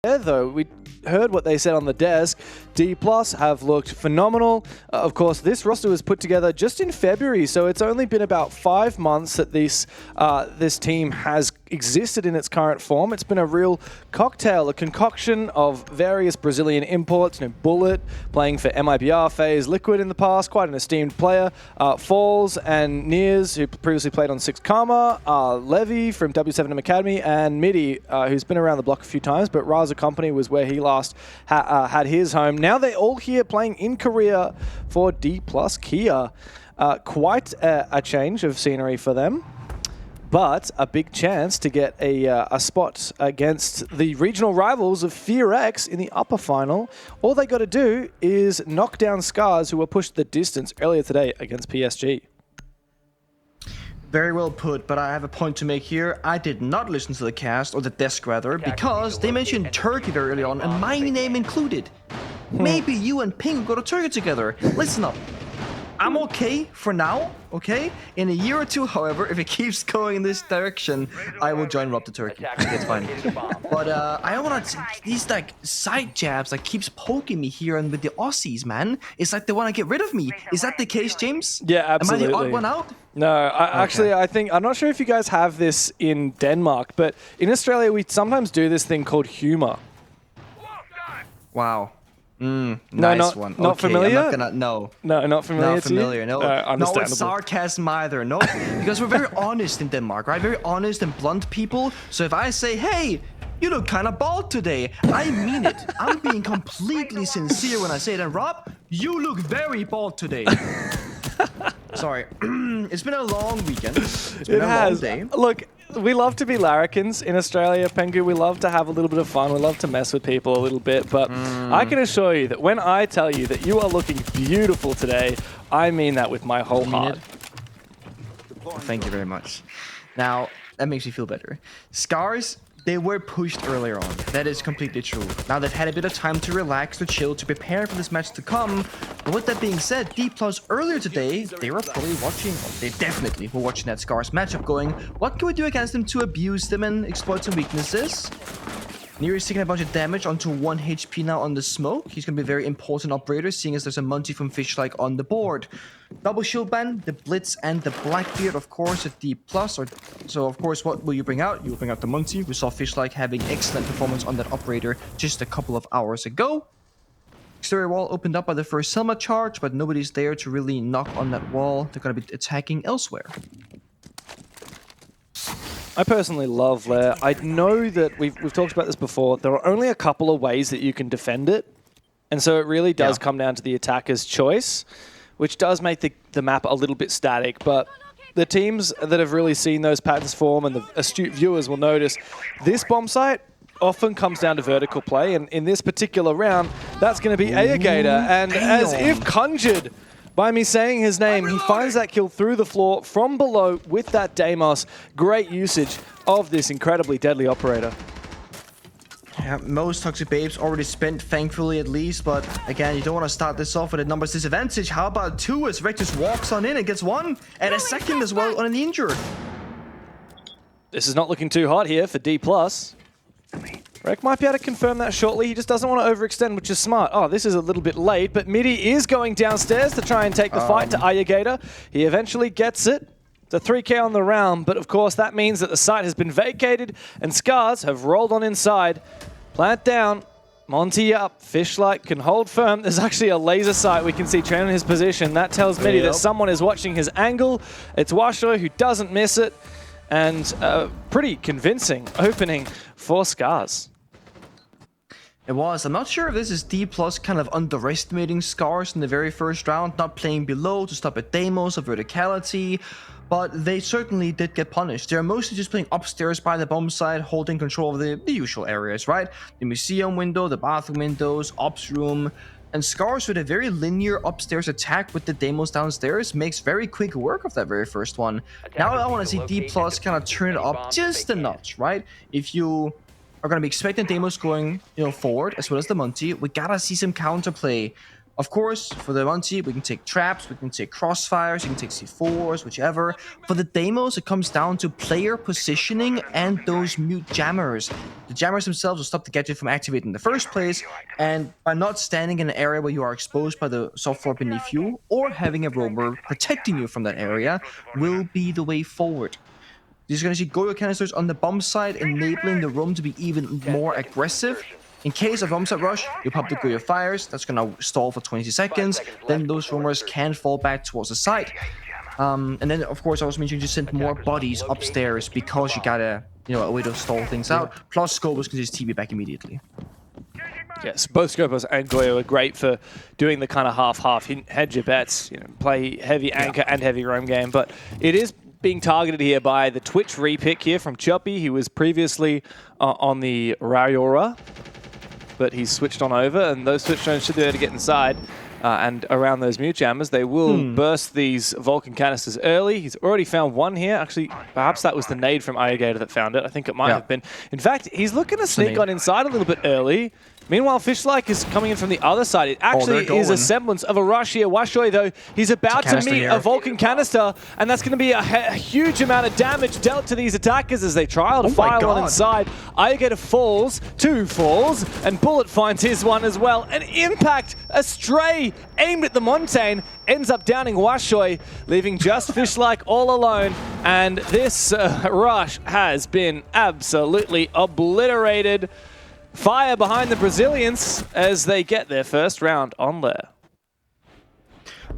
Though we heard what they said on the desk. DPLUS have looked phenomenal. Of course, this roster was put together just in February, so it's only been about 5 months that this team has existed in its current form. It's been a real cocktail, a concoction of various Brazilian imports. Bullet playing for MIBR, FaZe, Liquid in the past, quite an esteemed player. Falls and Nears, who previously played on 6 Karma, Levy from W7M Academy, and Midi, who's been around the block a few times, but Raza Company was where he last had his home. Now they're all here playing in Korea for DPLUS Kia. Quite a change of scenery for them, but a big chance to get a spot against the regional rivals of FearX in the upper final. All they got to do is knock down SCARZ, who were pushed the distance earlier today against PSG. Very well put, but I have a point to make here. I did not listen to the cast, or the desk rather, because they mentioned Turkey very early on, and my name included. Maybe you and Ping go to Turkey together. Listen up. I'm okay for now, okay? In a year or two, however, if it keeps going in this direction, I will join Rob to Turkey. It's fine. But I don't want to... These, like, side jabs, like, keeps poking me here and with the Aussies, man. It's like they want to get rid of me. Is that the case, James? Yeah, absolutely. Am I the odd one out? No, actually, I think... I'm not sure if you guys have this in Denmark, but in Australia, we sometimes do this thing called humor. Wow. No, nice one. Not okay, familiar? I'm not gonna, no. No, not familiar. Not familiar. No, understandable. Not with sarcasm either. No, because we're very honest in Denmark, right? Very honest and blunt people. So if I say, "Hey, you look kind of bald today," I mean it. I'm being completely sincere when I say that. Rob, you look very bald today. Sorry, it's been a long weekend. It's been a long day. Look, we love to be larrikins in Australia, Pengu. We love to have a little bit of fun. We love to mess with people a little bit. But I can assure you that when I tell you that you are looking beautiful today, I mean that with my whole heart. Thank you very much. Now, that makes me feel better. SCARZ, they were pushed earlier on. That is completely true. Now they've had a bit of time to relax, to chill, to prepare for this match to come. But with that being said, DPLUS earlier today, they were probably watching, or they definitely were watching that SCARZ matchup going, what can we do against them to abuse them and exploit some weaknesses? Near is taking a bunch of damage onto 1 HP now on the smoke. He's going to be a very important operator, seeing as there's a Munty from Fishlike on the board. Double shield ban, the Blitz and the Blackbeard, of course, at DPLUS. So, of course, what will you bring out? You will bring out the Munty. We saw Fishlike having excellent performance on that operator just a couple of hours ago. Exterior wall opened up by the first Selma charge, but nobody's there to really knock on that wall. They're going to be attacking elsewhere. I personally love Lair. I know that we've talked about this before. There are only a couple of ways that you can defend it. And so it really does come down to the attacker's choice, which does make the map a little bit static. But the teams that have really seen those patterns form, and the astute viewers will notice, this bomb site often comes down to vertical play. And in this particular round, that's going to be Ayagator. And as if conjured by me saying his name, he finds that kill through the floor from below with that Deimos. Great usage of this incredibly deadly operator. Yeah, most Toxic Babes already spent, thankfully at least, but again, you don't want to start this off with a numbers disadvantage. How about 2 as Rectus walks on in and gets 1, and a second as well on an injured. This is not looking too hot here for DPLUS. Rek might be able to confirm that shortly. He just doesn't want to overextend, which is smart. Oh, this is a little bit late, but Midi is going downstairs to try and take the fight to Ayagator. He eventually gets it. It's a 3K on the round, but of course that means that the site has been vacated and SCARZ have rolled on inside. Plant down, Monty up, Fishlike can hold firm. There's actually a laser sight we can see Tran in his position. That tells Midi that someone is watching his angle. It's Washo who doesn't miss it. And pretty convincing opening for SCARZ. It was. I'm not sure if this is DPLUS kind of underestimating SCARZ in the very first round, not playing below to stop at Deimos or verticality, but they certainly did get punished. They're mostly just playing upstairs by the bomb site, holding control of the usual areas, right? The museum window, the bathroom windows, ops room, and SCARZ with a very linear upstairs attack with the Deimos downstairs makes very quick work of that very first one. Now I want to see DPLUS kind of turn it up just a notch, right? If you are going to be expecting Deimos going, forward as well as the Munty, we gotta see some counterplay Of course, for the Monty, we can take traps, we can take crossfires, you can take C4s, whichever. For the demos, it comes down to player positioning and those mute jammers. The jammers themselves will stop the gadget from activating in the first place, and by not standing in an area where you are exposed by the software beneath you, or having a roamer protecting you from that area, will be the way forward. You're going to see Goyo canisters on the bomb side, enabling the roam to be even more aggressive. In case of bomb site rush, you pop the Goyo fires, that's going to stall for 20 seconds, then those roamers can fall back towards the site. And then, of course, I was mentioning you send more bodies upstairs because you got a way to stall things out. Plus, Scopus can just TP back immediately. Yes, both Scopus and Goyo are great for doing the kind of half-half, hedge your bets, play heavy anchor and heavy roam game, but it is being targeted here by the Twitch repick here from Choppy. He was previously on the Rayora, but he's switched on over, and those switch drones should be able to get inside and around those mute jammers. They will burst these Vulcan canisters early. He's already found one here. Actually, perhaps that was the nade from Iogator that found it. I think it might have been. In fact, he's looking to sneak on inside a little bit early. Meanwhile, Fishlike is coming in from the other side. It actually is a semblance of a rush here. Washoy, though, he's about to meet a Vulcan canister, and that's going to be a huge amount of damage dealt to these attackers as they try to fire one inside. Iogator falls, 2 falls, and Bullet finds his one as well. An impact, a stray aimed at the Montaigne, ends up downing Washoy, leaving just Fishlike all alone. And this rush has been absolutely obliterated. Fire behind the Brazilians as they get their first round on there.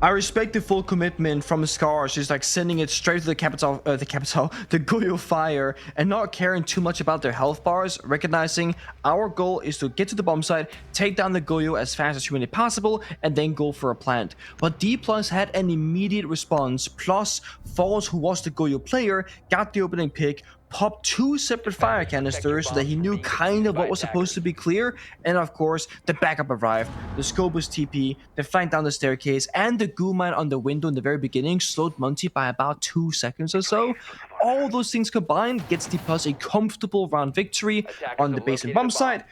I respect the full commitment from SCARZ, just like sending it straight to the Goyo fire, and not caring too much about their health bars, recognizing our goal is to get to the bomb site, take down the Goyo as fast as humanly possible, and then go for a plant. But DPLUS had an immediate response, plus Falls, who was the Goyo player, got the opening pick, popped 2 separate fire canisters so that he knew kind of what was supposed to be clear, and of course the backup arrived. The Scopus TP, they flanked down the staircase, and the goo mine on the window in the very beginning slowed Monty by about 2 seconds or so. All those things combined gets DPLUS a comfortable round victory on the basement bomb site.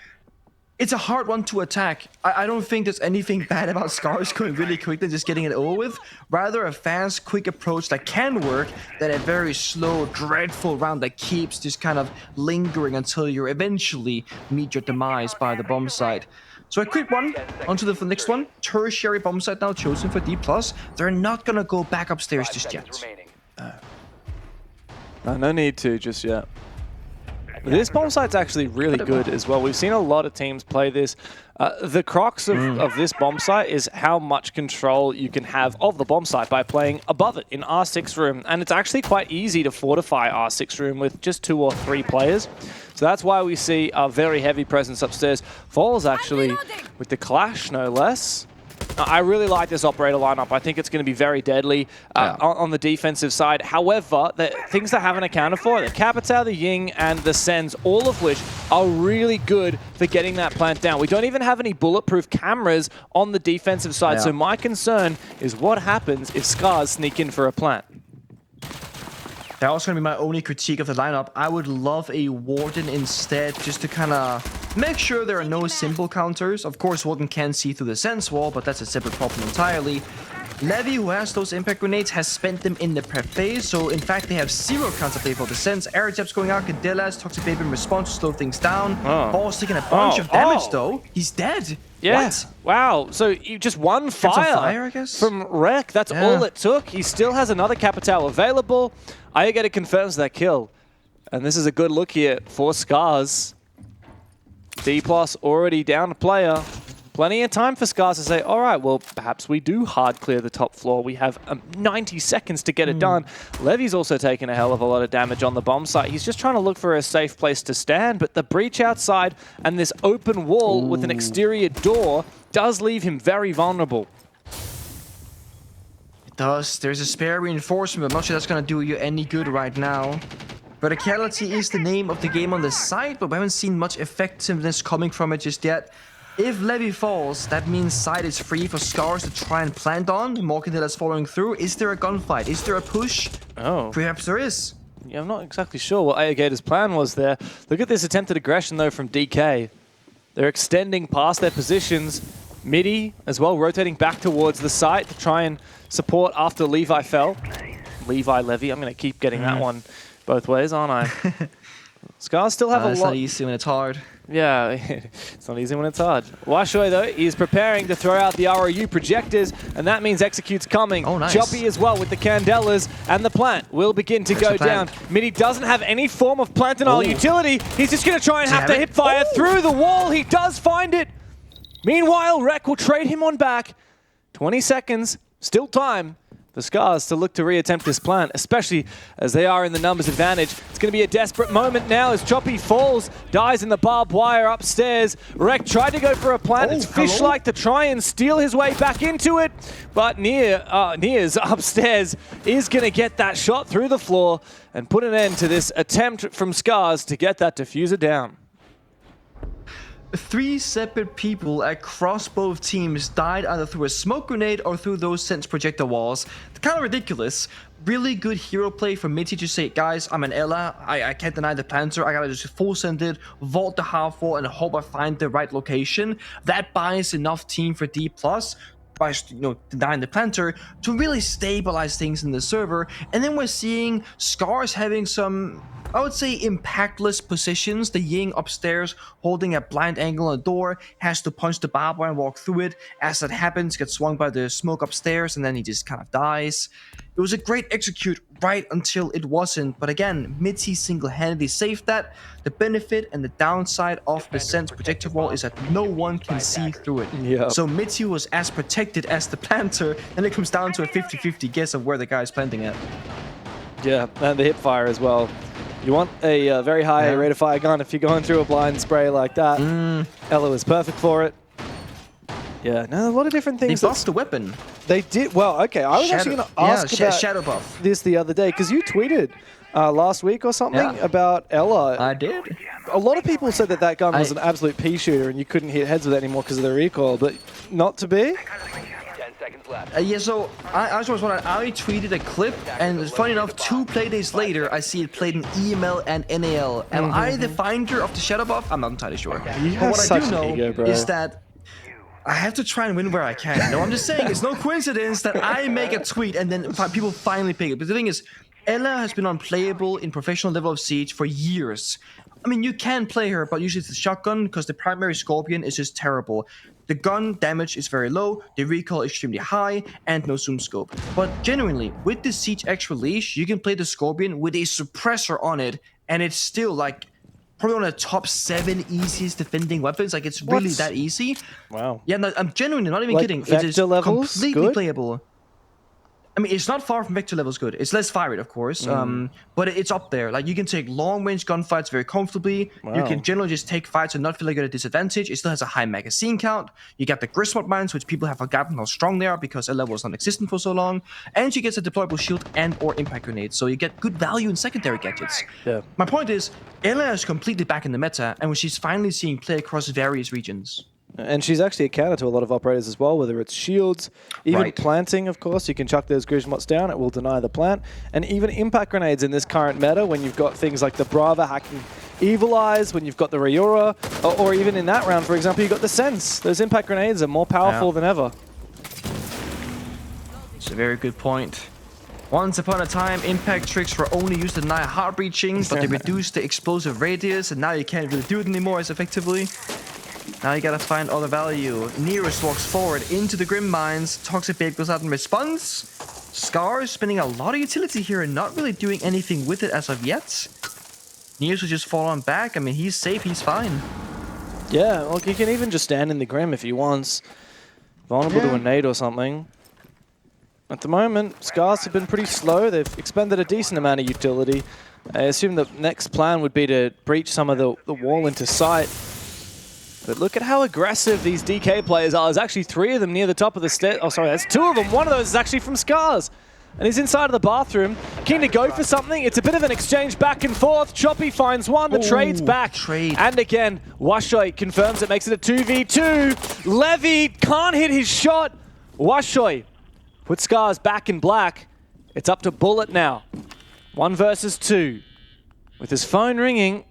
It's a hard one to attack. I don't think there's anything bad about SCARZ going really quickly and just getting it over with. Rather a fast, quick approach that can work than a very slow, dreadful round that keeps just kind of lingering until you eventually meet your demise by the bomb site. So a quick one onto the next one. Tertiary bomb site now chosen for DPLUS. They're not going to go back upstairs just yet. No need to just yet. This bomb site's actually really good as well. We've seen a lot of teams play this. The crux of this bomb site is how much control you can have of the bomb site by playing above it in R6 room. And it's actually quite easy to fortify R6 room with just 2 or 3 players. So that's why we see a very heavy presence upstairs. Falls actually with the Clash, no less. I really like this operator lineup. I think it's going to be very deadly on the defensive side. However, the things they haven't accounted for, the Capitao, the Ying, and the Sens, all of which are really good for getting that plant down. We don't even have any bulletproof cameras on the defensive side. So my concern is what happens if SCARZ sneak in for a plant. That was going to be my only critique of the lineup. I would love a Warden instead, just to kind of make sure there are no simple counters. Of course, Warden can see through the Sense wall, but that's a separate problem entirely. Levy, who has those impact grenades, has spent them in the prep phase, so in fact they have 0 counterplay for the Sense. Airjab's going out, Cadellas, Toxic Baby in response to slow things down. Ball's taking a bunch of damage though. He's dead. Yeah. What? Wow. So you just one fire, I guess? from Rek. That's all it took. He still has another Capitao available. Iogator confirms that kill. And this is a good look here for SCARZ. DPLUS already down a player. Plenty of time for SCARZ to say, all right, well, perhaps we do hard clear the top floor. We have 90 seconds to get it done. Levy's also taken a hell of a lot of damage on the bomb site. He's just trying to look for a safe place to stand, but the breach outside and this open wall with an exterior door does leave him very vulnerable. It does. There's a spare reinforcement, but I'm not sure that's going to do you any good right now. Verticality is the name of the game on the site, but we haven't seen much effectiveness coming from it just yet. If Levy falls, that means side is free for SCARZ to try and plant on. Morcantilla following through. Is there a gunfight? Is there a push? Oh. Perhaps there is. Yeah, I'm not exactly sure what Iogator's plan was there. Look at this attempted aggression, though, from DK. They're extending past their positions. Midi as well, rotating back towards the site to try and support after Levi fell. Levi Levy, I'm going to keep getting that one both ways, aren't I? SCARZ still have a lot. It's not easy when it's hard. Yeah, it's not easy when it's hard. Washoy, though, is preparing to throw out the ROU projectors, and that means Execute's coming. Oh, nice. Choppy as well with the Candelas, and the plant will begin to go down. Midi doesn't have any form of plant and all utility. He's just going to try and have to hip fire through the wall. He does find it. Meanwhile, Rek will trade him on back. 20 seconds, still time for SCARZ to look to reattempt this plant, especially as they are in the numbers advantage. It's going to be a desperate moment now as Choppy falls, dies in the barbed wire upstairs. Rek tried to go for a plant. It's fish-like to try and steal his way back into it, but Nears upstairs is going to get that shot through the floor and put an end to this attempt from SCARZ to get that diffuser down. 3 separate people across both teams died either through a smoke grenade or through those sense projector walls. Kind of ridiculous. Really good hero play from Mitty to say, guys, I'm an Ella. I can't deny the planter. I gotta just full send it, vault the half wall, and hope I find the right location. That buys enough team for DPLUS by denying the planter to really stabilize things in the server. And then we're seeing SCARZ having some, I would say, impactless positions. The Ying upstairs holding a blind angle on the door, has to punch the barbed wire and walk through it. As that happens, gets swung by the smoke upstairs, and then he just kind of dies. It was a great execute right until it wasn't, but again, Mitty single-handedly saved that. The benefit and the downside of the sense projector wall is that no one can see through it. Yep. So Mitty was as protected as the planter, and it comes down to a 50-50 guess of where the guy's planting at. Yeah, and the hip fire as well. You want a very high rate of fire gun if you're going through a blind spray like that. Ella was perfect for it. Yeah, no, a lot of different things. They buffed the weapon. They did. Well, okay, I was actually going to ask about Shadow buff. This the other day, because you tweeted last week or something about Ella. I did. A lot of people said that that gun was an absolute pea shooter and you couldn't hit heads with it anymore because of the recoil, but not to be? 10 seconds left. Yeah, so I was wondering, I tweeted a clip, and funny enough, 2 play days later, I see it played in EML and NAL. Am I the finder of the shadow buff? I'm not entirely sure. But what I do know is that I have to try and win where I can. No, I'm just saying, it's no coincidence that I make a tweet and then people finally pick it. But the thing is, Ella has been unplayable in professional level of Siege for years. I mean, you can play her, but usually it's the shotgun because the primary Scorpion is just terrible. The gun damage is very low, the recoil is extremely high, and no zoom scope. But genuinely, with the Siege X release, you can play the Scorpion with a suppressor on it, and it's still like probably one of the top 7 easiest defending weapons. Like, it's really that easy. Wow. Yeah, no, I'm genuinely not even kidding. Vector It is levels completely good? playable. I mean, it's not far from Vector levels good. It's less fire rate, of course, but it's up there. Like, you can take long-range gunfights very comfortably. Wow. You can generally just take fights and not feel like you're at a disadvantage. It still has a high magazine count. You got the Griswold mines, which people have forgotten how strong they are because a level was non-existent for so long. And she gets a deployable shield and or impact grenade, so you get good value in secondary gadgets. Yeah. My point is, Ella is completely back in the meta, and she's finally seeing play across various regions. And she's actually a counter to a lot of operators as well, whether it's shields, even planting, of course. You can chuck those Griswots down, it will deny the plant. And even impact grenades in this current meta, when you've got things like the Brava hacking Evil Eyes, when you've got the Ryura, or even in that round, for example, you've got the Sense. Those impact grenades are more powerful than ever. It's a very good point. Once upon a time, impact tricks were only used to deny heart breaching, but they reduced the explosive radius, and now you can't really do it anymore as effectively. Now you gotta find all the value. Nearest walks forward into the Grim Mines. Toxic Babe goes out in response. SCARZ spending a lot of utility here and not really doing anything with it as of yet. Nearest will just fall on back. I mean, he's safe, he's fine. Yeah, look, he can even just stand in the Grim if he wants. Vulnerable to a nade or something. At the moment, SCARZ have been pretty slow. They've expended a decent amount of utility. I assume the next plan would be to breach some of the wall into sight. But look at how aggressive these DK players are. There's actually 3 of them near the top of the stairs. Oh, sorry, that's 2 of them. One of those is actually from SCARZ. And he's inside of the bathroom, keen to go for something. It's a bit of an exchange back and forth. Choppy finds one, the trade's back. And again, Washoy confirms it, makes it a 2v2. Levy can't hit his shot. Washoy puts SCARZ back in black. It's up to Bullet now. 1 versus 2. With his phone ringing,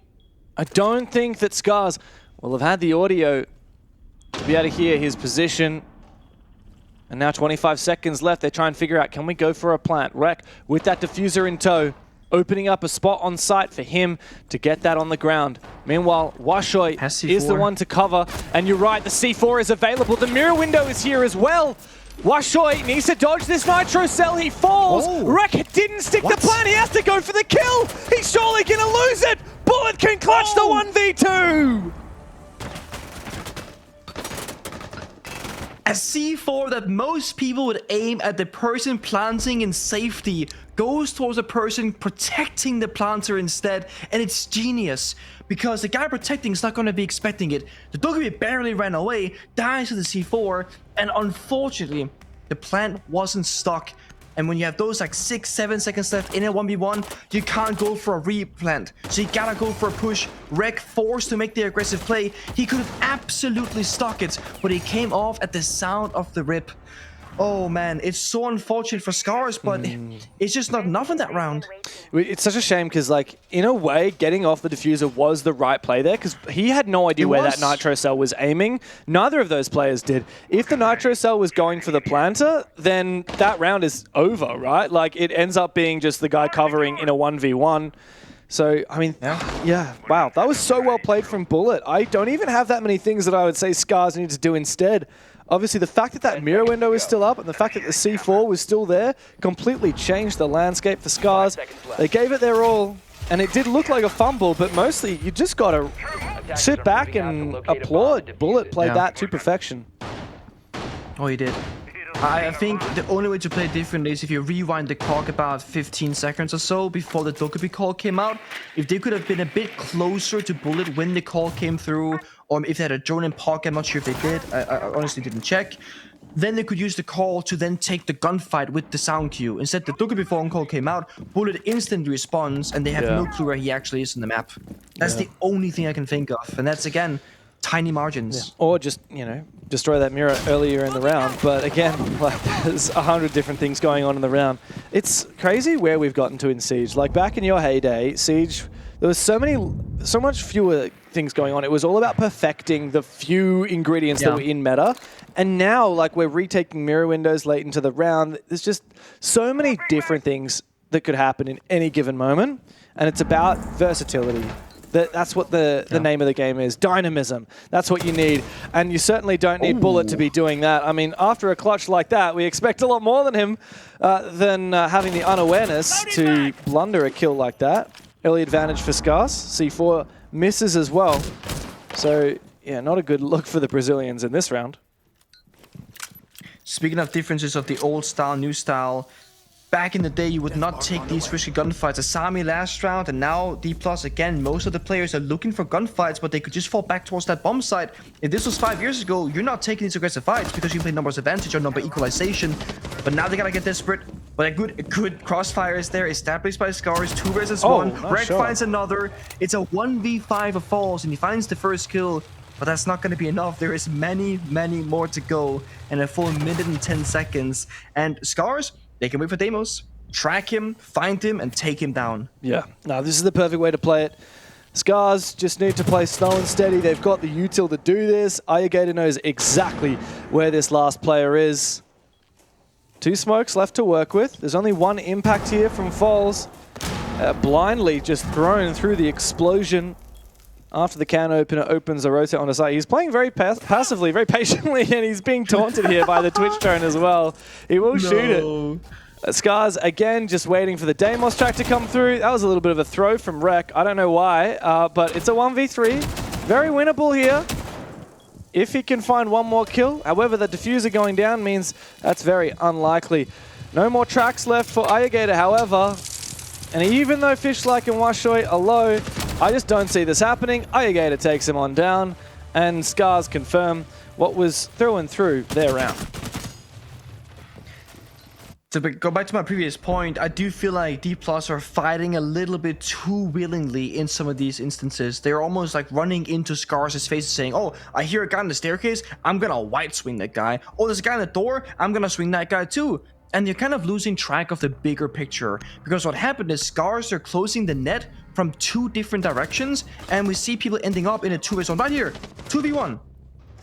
I don't think that SCARZ will have had the audio to be able to hear his position. And now 25 seconds left. They try and figure out, can we go for a plant? Rek with that diffuser in tow, opening up a spot on site for him to get that on the ground. Meanwhile, Washoy is the one to cover. And you're right, the C4 is available. The mirror window is here as well. Washoy needs to dodge this nitro cell. He falls. Oh. Rek didn't stick the plan. He has to go for the kill. He's surely going to lose it. Bullet can clutch the 1v2. A C4 that most people would aim at the person planting in safety goes towards a person protecting the planter instead, and it's genius because the guy protecting is not going to be expecting it. The Dokkaebi barely ran away, dies to the C4, and unfortunately, the plant wasn't stuck. And when you have those like 6-7 seconds left in a 1v1, you can't go for a replant. So you gotta go for a push. Rek forced to make the aggressive play. He could have absolutely stuck it, but he came off at the sound of the rip. Oh man, it's so unfortunate for SCARZ, but it's just not enough in that round. It's such a shame because, like, in a way, getting off the diffuser was the right play there because he had no idea where that nitro cell was aiming. Neither of those players did. If the nitro cell was going for the planter, then that round is over, right? Like, it ends up being just the guy covering in a 1v1. So, I mean, yeah, wow. That was so well played from Bullet. I don't even have that many things that I would say SCARZ need to do instead. Obviously, the fact that that mirror window is still up and the fact that the C4 was still there completely changed the landscape for SCARZ. They gave it their all, and it did look like a fumble, but mostly you just got to sit back and applaud. Bullet played that to perfection. Oh, he did. I think the only way to play differently is if you rewind the clock about 15 seconds or so before the Dokkaebi call came out. If they could have been a bit closer to Bullet when the call came through, or if they had a drone in pocket, I'm not sure if they did. I honestly didn't check. Then they could use the call to then take the gunfight with the sound cue. Instead, the Dokkaebi phone call came out, Bullet instantly responds, and they have no clue where he actually is in the map. That's the only thing I can think of, and that's again tiny margins. Or just, you know, destroy that mirror earlier in the round. But again, like, there's 100 different things going on in the round. It's crazy where we've gotten to in Siege. Like, back in your heyday, Siege, there was so much fewer things going on. It was all about perfecting the few ingredients that were in meta. And now, like, we're retaking mirror windows late into the round. There's just so many different things that could happen in any given moment. And it's about versatility. That's what the name of the game is. Dynamism. That's what you need. And you certainly don't need Bullet to be doing that. I mean, after a clutch like that, we expect a lot more than him than having the unawareness to blunder a kill like that. Early advantage for SCARZ. C4 misses as well. So, yeah, not a good look for the Brazilians in this round. Speaking of differences of the old style, new style, back in the day, you would not take these risky gunfights. Asami last round, and now DPLUS again. Most of the players are looking for gunfights, but they could just fall back towards that bomb site. If this was 5 years ago, you're not taking these aggressive fights because you play numbers advantage or number equalization. But now they gotta get desperate. But a good crossfire is there, established by SCARZ. 2 versus 1. Rek finds another. It's a 1v5 of falls, and he finds the first kill. But that's not going to be enough. There is many more to go, and a full minute and 10 seconds. And SCARZ, they can wait for Deimos, track him, find him, and take him down. Yeah, no, this is the perfect way to play it. SCARZ just need to play slow and steady. They've got the util to do this. Ayagator knows exactly where this last player is. 2 smokes left to work with. There's only 1 impact here from Falls. Blindly just thrown through the explosion. After the can opener opens a rotate on the side. He's playing very passively, very patiently, and he's being taunted here by the Twitch drone as well. He will shoot it. SCARZ, again, just waiting for the Deimos track to come through. That was a little bit of a throw from Rek. I don't know why, but it's a 1v3. Very winnable here. If he can find 1 more kill. However, the diffuser going down means that's very unlikely. No more tracks left for Ayagator, however. And even though Fishlike and Washoy are low, I just don't see this happening. Ayagator takes him on down, and SCARZ confirm what was through and through their round. To go back to my previous point, I do feel like DPLUS are fighting a little bit too willingly in some of these instances. They're almost like running into SCARZ's face saying, oh, I hear a guy on the staircase, I'm gonna white swing that guy. Oh, there's a guy on the door, I'm gonna swing that guy too. And you're kind of losing track of the bigger picture, because what happened is SCARZ are closing the net from 2 different directions, and we see people ending up in a 2v1 right here, 2v1.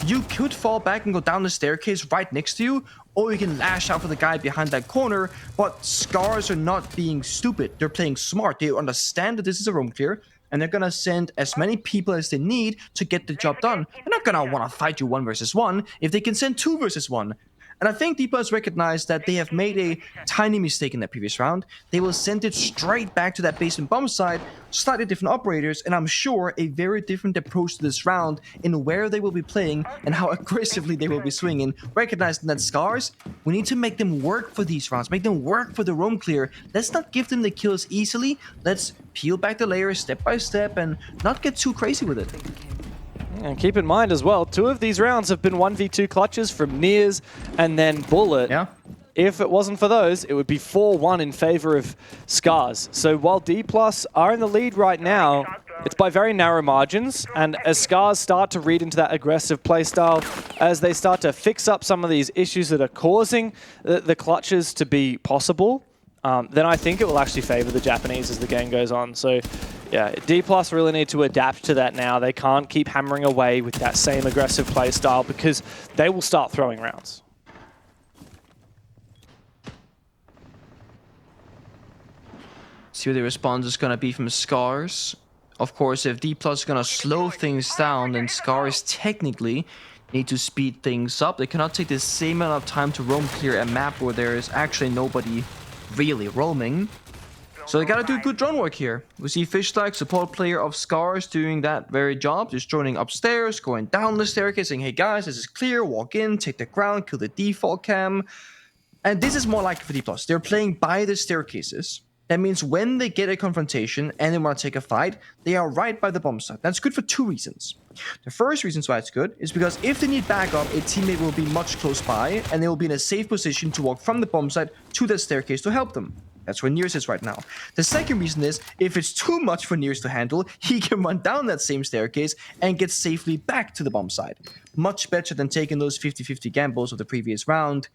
you could fall back and go down the staircase right next to you, or you can lash out for the guy behind that corner. But SCARZ are not being stupid. They're playing smart. They understand that this is a room clear, and they're gonna send as many people as they need to get the job done. They're not gonna want to fight you 1 versus 1 if they can send 2 versus 1. And I think DPLUS recognized that they have made a tiny mistake in that previous round. They will send it straight back to that basement bomb site, slightly different operators, and I'm sure a very different approach to this round in where they will be playing and how aggressively they will be swinging, recognizing that SCARZ, we need to make them work for these rounds, make them work for the roam clear. Let's not give them the kills easily. Let's peel back the layers step by step and not get too crazy with it. And keep in mind as well, 2 of these rounds have been 1v2 clutches from Nears and then Bullet. Yeah. If it wasn't for those, it would be 4-1 in favor of SCARZ. So while DPLUS are in the lead right now, it's by very narrow margins. And as SCARZ start to read into that aggressive playstyle, as they start to fix up some of these issues that are causing the clutches to be possible, then I think it will actually favor the Japanese as the game goes on. So yeah, DPLUS really need to adapt to that now. They can't keep hammering away with that same aggressive play style because they will start throwing rounds. See what the response is going to be from SCARZ. Of course, if DPLUS is going to slow things down, then SCARZ technically need to speed things up. They cannot take the same amount of time to roam clear a map where there is actually nobody really roaming. So they gotta do good drone work here. We see Fishlike, support player of SCARZ, doing that very job. Just droning upstairs, going down the staircase, saying, hey guys, this is clear, walk in, take the ground, kill the default cam. And this is more like for DPLUS. They're playing by the staircases. That means when they get a confrontation and they want to take a fight, they are right by the bomb site. That's good for 2 reasons. The first reason why it's good is because if they need backup, a teammate will be much close by and they will be in a safe position to walk from the bomb site to the staircase to help them. That's where Nears is right now. The second reason is, if it's too much for Nears to handle, he can run down that same staircase and get safely back to the bomb site. Much better than taking those 50-50 gambles of the previous round.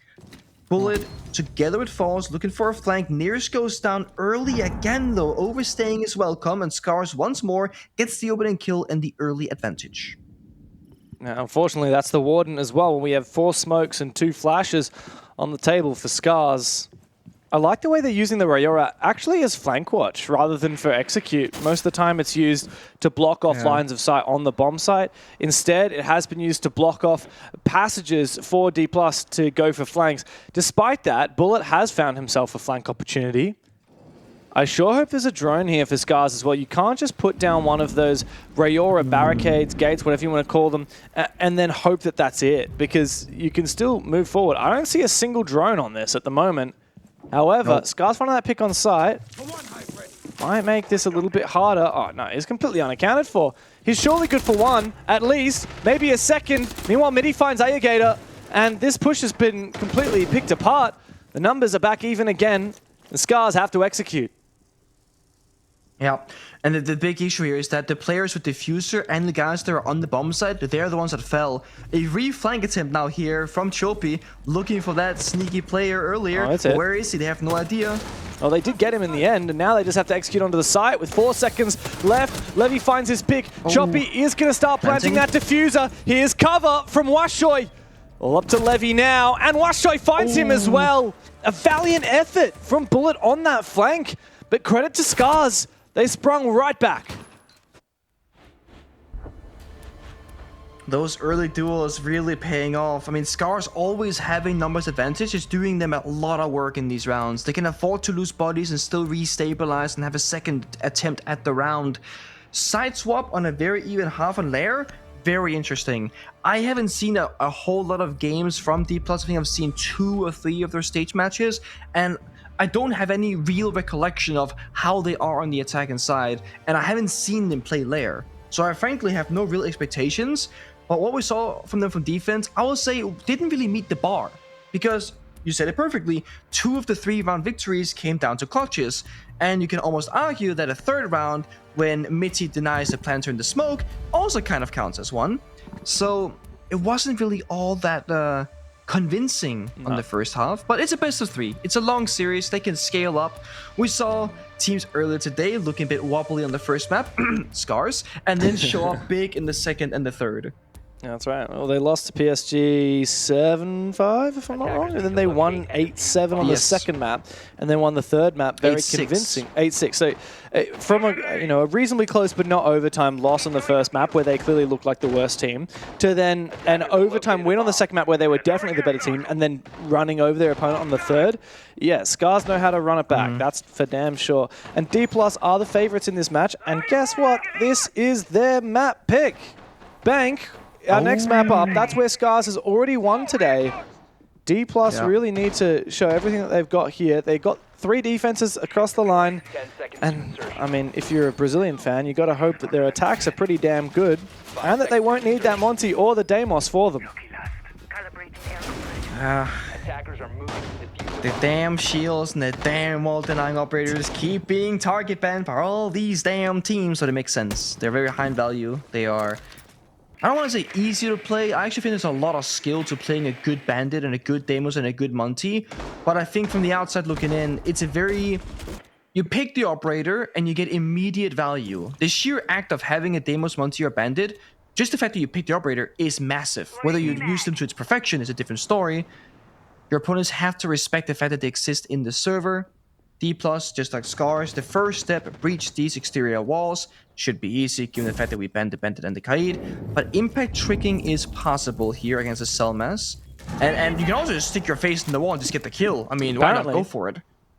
Bullet, together with Falls, looking for a flank. Nears goes down early again, though. Overstaying is welcome, and SCARZ once more gets the opening kill and the early advantage. Now, unfortunately, that's the Warden as well. We have 4 smokes and 2 flashes on the table for SCARZ. I like the way they're using the Rayora actually as flank watch rather than for execute. Most of the time it's used to block off lines of sight on the bomb site. Instead, it has been used to block off passages for DPLUS to go for flanks. Despite that, Bullet has found himself a flank opportunity. I sure hope there's a drone here for SCARZ as well. You can't just put down one of those Rayora barricades, gates, whatever you want to call them, and then hope that that's it, because you can still move forward. I don't see a single drone on this at the moment. However, SCARZ finding that pick on site might make this a little bit harder. Oh, no, he's completely unaccounted for. He's surely good for 1, at least, maybe a second. Meanwhile, Midi finds Alligator, and this push has been completely picked apart. The numbers are back even again. The SCARZ have to execute. Yeah, and the big issue here is that the players with Diffuser and the guys that are on the bomb site, they're the ones that fell. A re-flank attempt now here from Choppy, looking for that sneaky player earlier. Oh, where is he? They have no idea. Well, they did get him in the end, and now they just have to execute onto the site with 4 seconds left. Levy finds his pick. Choppy is going to start planting that diffuser. Here's cover from Washoy. All up to Levy now, and Washoy finds him as well. A valiant effort from Bullet on that flank, but credit to SCARZ. They sprung right back. Those early duels really paying off. I mean, SCARZ always having numbers advantage is doing them a lot of work in these rounds. They can afford to lose bodies and still restabilize and have a second attempt at the round. Side swap on a very even half on layer, very interesting. I haven't seen a whole lot of games from DPLUS. I think I've seen 2 or 3 of their stage matches, and I don't have any real recollection of how they are on the attacking side, and I haven't seen them play layer. So I frankly have no real expectations, but what we saw from them from defense, I will say didn't really meet the bar. Because, you said it perfectly, 2 of the 3 round victories came down to clutches, and you can almost argue that a 3rd round, when Mitty denies the planter in the smoke, also kind of counts as one. So it wasn't really all that convincing on the first half, but it's a best of 3. It's a long series. They can scale up. We saw teams earlier today looking a bit wobbly on the first map, SCARZ, and then show up big in the second and the third. That's right. Well, they lost to PSG 7-5, if I'm not wrong, and then they won 8-7 on the second map, and then won the third map very 8-6. convincing. 8-6. So from a reasonably close but not overtime loss on the first map, where they clearly looked like the worst team, to then an overtime win on the second map, where they were definitely the better team, and then running over their opponent on the third. Yeah, SCARZ know how to run it back. That's for damn sure. And DPLUS are the favorites in this match, and guess what? This is their map pick. Bank. Our next map up, that's where SCARZ has already won today. DPLUS really need to show everything that they've got here. They've got 3 defenses across the line. And, I mean, if you're a Brazilian fan, you got to hope that their attacks are pretty damn good. And that they won't need that Monty or the Deimos for them. The damn shields and the damn wall-denying operators keep being target banned by all these damn teams, so they make sense. They're very high in value. They are... I don't want to say easy to play. I actually think there's a lot of skill to playing a good Bandit and a good Deimos and a good Monty. But I think from the outside looking in, it's a very... You pick the operator and you get immediate value. The sheer act of having a Deimos, Monty, or Bandit, just the fact that you pick the operator is massive. Whether you use them to its perfection is a different story. Your opponents have to respect the fact that they exist in the server. DPLUS, just like SCARZ, the first step, breach these exterior walls. Should be easy, given the fact that we banned the Bandit and the Kaid. But impact tricking is possible here against the Selmas. And you can also just stick your face in the wall and just get the kill. I mean, why not go for it?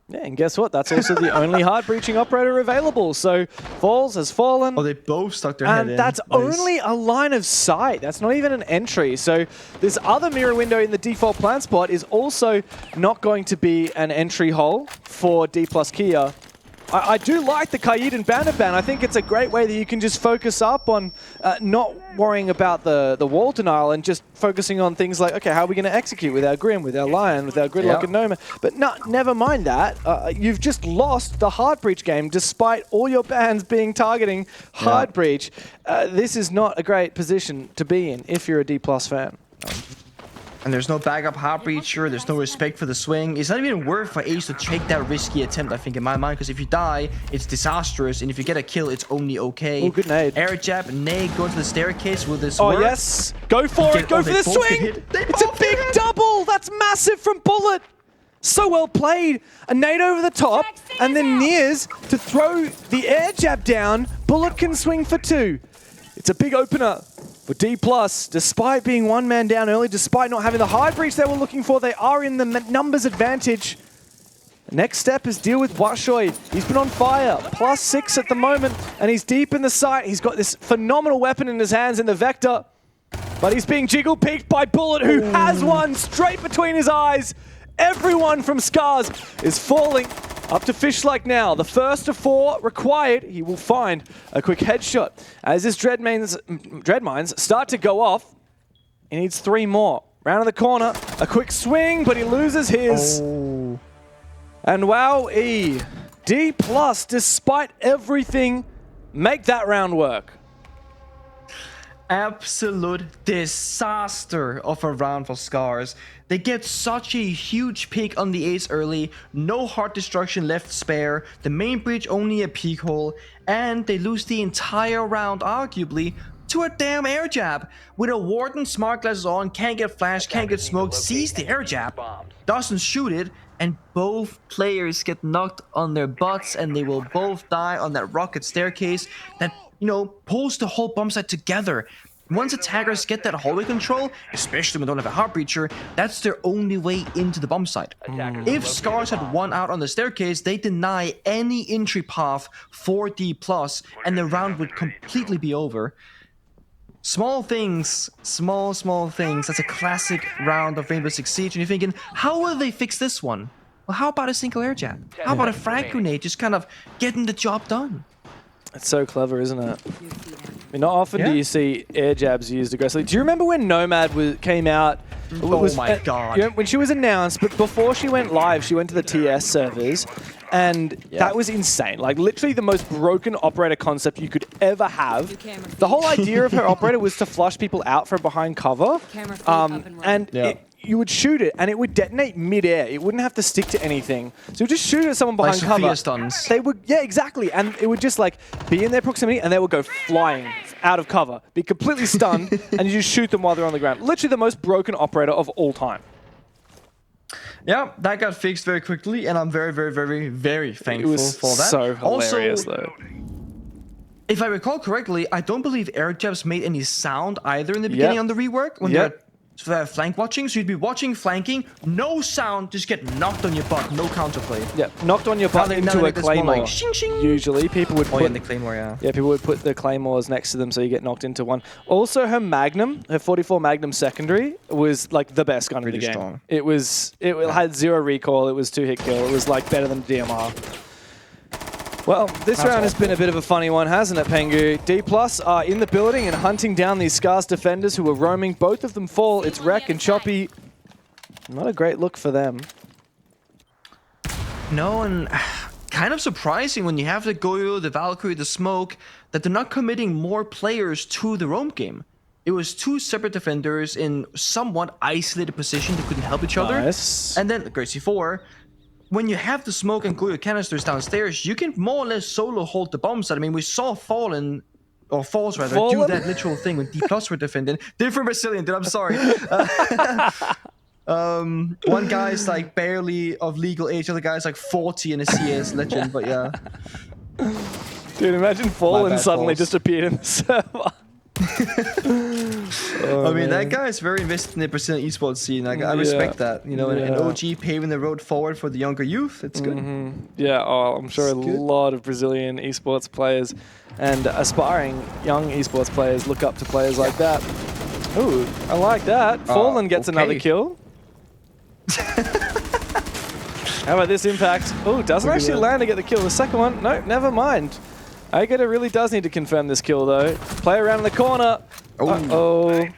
Yeah, and guess what? That's also the only hard breaching operator available. So Falls has fallen. Oh, they both stuck their head in. And that's only a line of sight. That's not even an entry. So this other mirror window in the default plant spot is also not going to be an entry hole for DPLUS Kia. I do like the Kaid and Bandit ban. I think it's a great way that you can just focus up on not worrying about the wall denial and just focusing on things like, okay, how are we going to execute with our Grim, with our Lion, with our Gridlock and Noma? But no, never mind that. You've just lost the hard breach game despite all your bans being targeting hard breach. This is not a great position to be in if you're a DPLUS fan. And there's no backup hard breacher, there's no respect for the swing. It's not even worth for Ace to take that risky attempt, I think, in my mind, because if you die, it's disastrous, and if you get a kill, it's only okay. Oh, good nade. Air jab, nade, go to the staircase. Will this work? Oh, yes! Go for it! Go for the swing! It's a big double! That's massive from Bullet! So well played! A nade over the top, and then Nears to throw the air jab down. Bullet can swing for 2. It's a big opener. For DPLUS, despite being one man down early, despite not having the hard breach they were looking for, they are in the numbers advantage. The next step is deal with Washoy. He's been on fire, +6 at the moment, and he's deep in the sight. He's got this phenomenal weapon in his hands in the Vector, but he's being jiggle-peeked by Bullet, who has one straight between his eyes. Everyone from SCARZ is falling. Up to Fishlike now. The first of 4 required. He will find a quick headshot. As his dread mines start to go off, he needs 3 more. Round of the corner, a quick swing, but he loses his. Oh. And wow, DPLUS, despite everything, make that round work. Absolute disaster of a round for SCARZ. They get such a huge pick on the ace early, no heart destruction left spare, the main breach only a peek hole, and they lose the entire round arguably to a damn air jab. With a Warden smart glasses on, can't get flash, can't get smoke, sees the air jab, doesn't shoot it, and both players get knocked on their butts and they will both die on that rocket staircase that, you know, pulls the whole bomb site together. Once attackers get that hallway control, especially when they don't have a hard breacher, that's their only way into the bomb site. If SCARZ had won out on the staircase, they deny any entry path for DPLUS, and the round would completely be over. Small things, small things. That's a classic round of Rainbow Six Siege, and you're thinking, how will they fix this one? Well, how about a single air jab? How about a frag grenade just kind of getting the job done? It's so clever, isn't it? I mean, not often do you see air jabs used aggressively. Do you remember when Nomad came out? Oh my god. You know, when she was announced, but before she went live, she went to the TS servers, and that was insane. Like, literally the most broken operator concept you could ever have. The whole idea of her operator was to flush people out from behind cover, you would shoot it, and it would detonate mid-air. It wouldn't have to stick to anything. So you would just shoot at someone behind cover. Stuns. They would, yeah, exactly. And it would just, like, be in their proximity, and they would go flying out of cover, be completely stunned, and you just shoot them while they're on the ground. Literally the most broken operator of all time. Yeah, that got fixed very quickly, and I'm very, very, very, very thankful for that. So hilarious, though. If I recall correctly, I don't believe air jabs made any sound either in the beginning on the rework when they're flank watching. So you'd be watching flanking, no sound, just get knocked on your butt, no counterplay. Yeah, knocked on your butt into a claymore. Like, shing, shing. Usually, people would put the claymore, yeah, people would put the claymores next to them so you get knocked into one. Also, her Magnum, her 44 Magnum secondary was like the best gun in the game. Strong. It had 0 recoil. It was 2-hit kill. It was like better than DMR. Well, this round has been a bit of a funny one, hasn't it, Pengu? DPLUS are in the building and hunting down these SCARZ defenders who are roaming. Both of them fall. It's Rek and Choppy. Not a great look for them. No, and kind of surprising when you have the Goyo, the Valkyrie, the Smoke, that they're not committing more players to the roam game. It was 2 separate defenders in somewhat isolated position that couldn't help each other. Nice. And then, great C4. When you have the Smoke and Goyo canisters downstairs, you can more or less solo hold the bomb site. I mean, we saw Falls do that literal thing when DPLUS were defending. Different Brazilian, dude, I'm sorry. One guy's like barely of legal age, other guy's like 40 and a CS legend, but yeah. Dude, imagine Fallen suddenly just appeared in the server. I mean, that guy is very invested in the Brazilian esports scene. I respect that. You know, an OG paving the road forward for the younger youth. It's good. Yeah, I'm sure a lot of Brazilian esports players and aspiring young esports players look up to players like that. Ooh, I like that. Fallen gets another kill. How about this impact? Oh, doesn't actually land to get the kill. The second one, no, never mind. Agata really does need to confirm this kill, though. Play around in the corner. Uh-oh.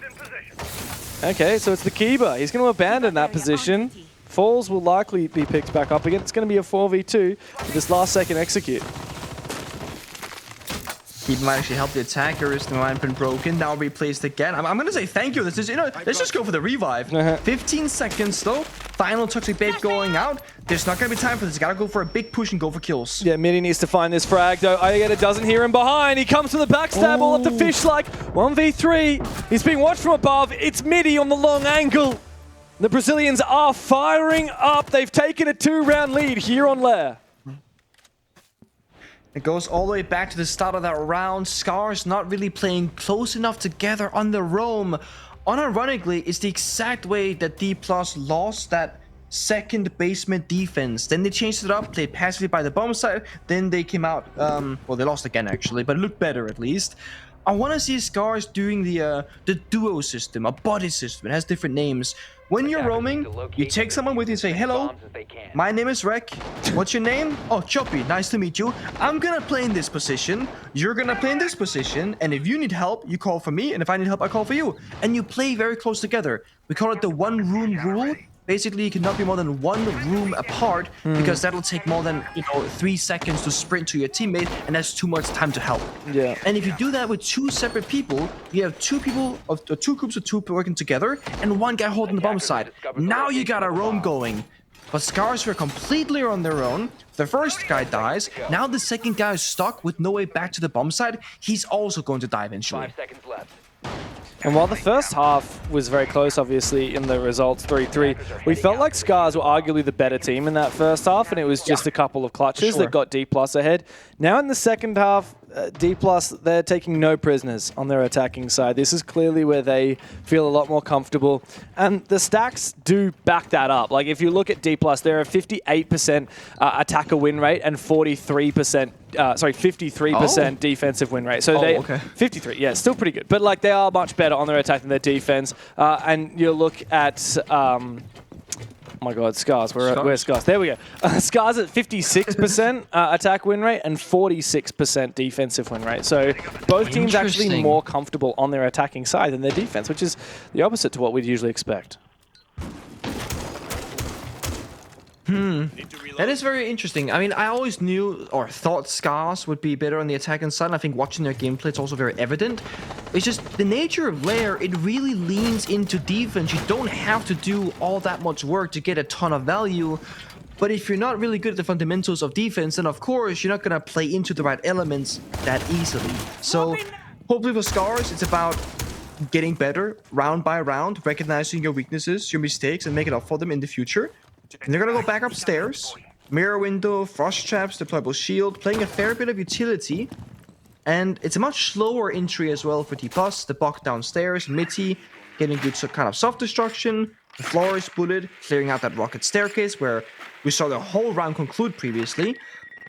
Okay, so it's the Kiba. He's going to abandon that position. Falls will likely be picked back up again. It's going to be a 4v2 with this last second execute. He might actually help the attackers. The might have been broken. Now replaced again. I'm going to say thank you. This is, let's just go for the revive. 15 seconds though. Final toxic bait going out. There's not going to be time for this. Got to go for a big push and go for kills. Yeah, Midi needs to find this frag though. Ayagata doesn't hear him behind. He comes to the backstab all up the fish like 1v3. He's being watched from above. It's Midi on the long angle. The Brazilians are firing up. They've taken a 2-round lead here on Lair. It goes all the way back to the start of that round. SCARZ not really playing close enough together on the roam. Unironically, it's the exact way that DPLUS lost that second basement defense. Then they changed it up, played passively by the bomb side. Then they came out, well, they lost again actually, but it looked better at least. I want to see SCARZ doing the duo system, a body system. It has different names. When you're roaming, you take someone with you and say, hello, my name is Rek. What's your name? Oh, Choppy, nice to meet you. I'm gonna play in this position. You're gonna play in this position. And if you need help, you call for me. And if I need help, I call for you. And you play very close together. We call it the 1-room rule. Basically, you cannot be more than 1 room apart because that'll take more than 3 seconds to sprint to your teammate, and that's too much time to help. Yeah. And if you do that with 2 separate people, you have 2 people of 2 groups of 2 working together, and 1 guy holding the bomb side. Now you got a roam going. But SCARZ were completely on their own. The first guy dies. Now the second guy is stuck with no way back to the bomb side. He's also going to die eventually. 5 seconds left. And while the first half was very close, obviously, in the results 3-3, we felt like SCARZ were arguably the better team in that first half, and it was just a couple of clutches that got DPLUS ahead. Now in the second half, DPLUS, they're taking no prisoners on their attacking side. This is clearly where they feel a lot more comfortable. And the stacks do back that up. Like, if you look at DPLUS, they're a 58% attacker win rate and 53% defensive win rate. So 53, yeah, still pretty good. But like, they are much better on their attack than their defense. And you look at oh my god, SCARZ. Where's SCARZ? There we go. SCARZ at 56% attack win rate and 46% defensive win rate. So both teams actually more comfortable on their attacking side than their defense, which is the opposite to what we'd usually expect. That is very interesting. I mean, I always knew or thought SCARZ would be better on the attacking side. I think watching their gameplay, it's also very evident. It's just the nature of Lair, it really leans into defense. You don't have to do all that much work to get a ton of value. But if you're not really good at the fundamentals of defense, then of course, you're not going to play into the right elements that easily. So Hopefully for SCARZ, it's about getting better round by round, recognizing your weaknesses, your mistakes, and making up for them in the future. And they're gonna go back upstairs. Mirror window, frost traps, deployable shield, playing a fair bit of utility. And it's a much slower entry as well for DPLUS. The buck downstairs, Mitty getting good kind of soft destruction. The floor is bullet, clearing out that rocket staircase where we saw the whole round conclude previously.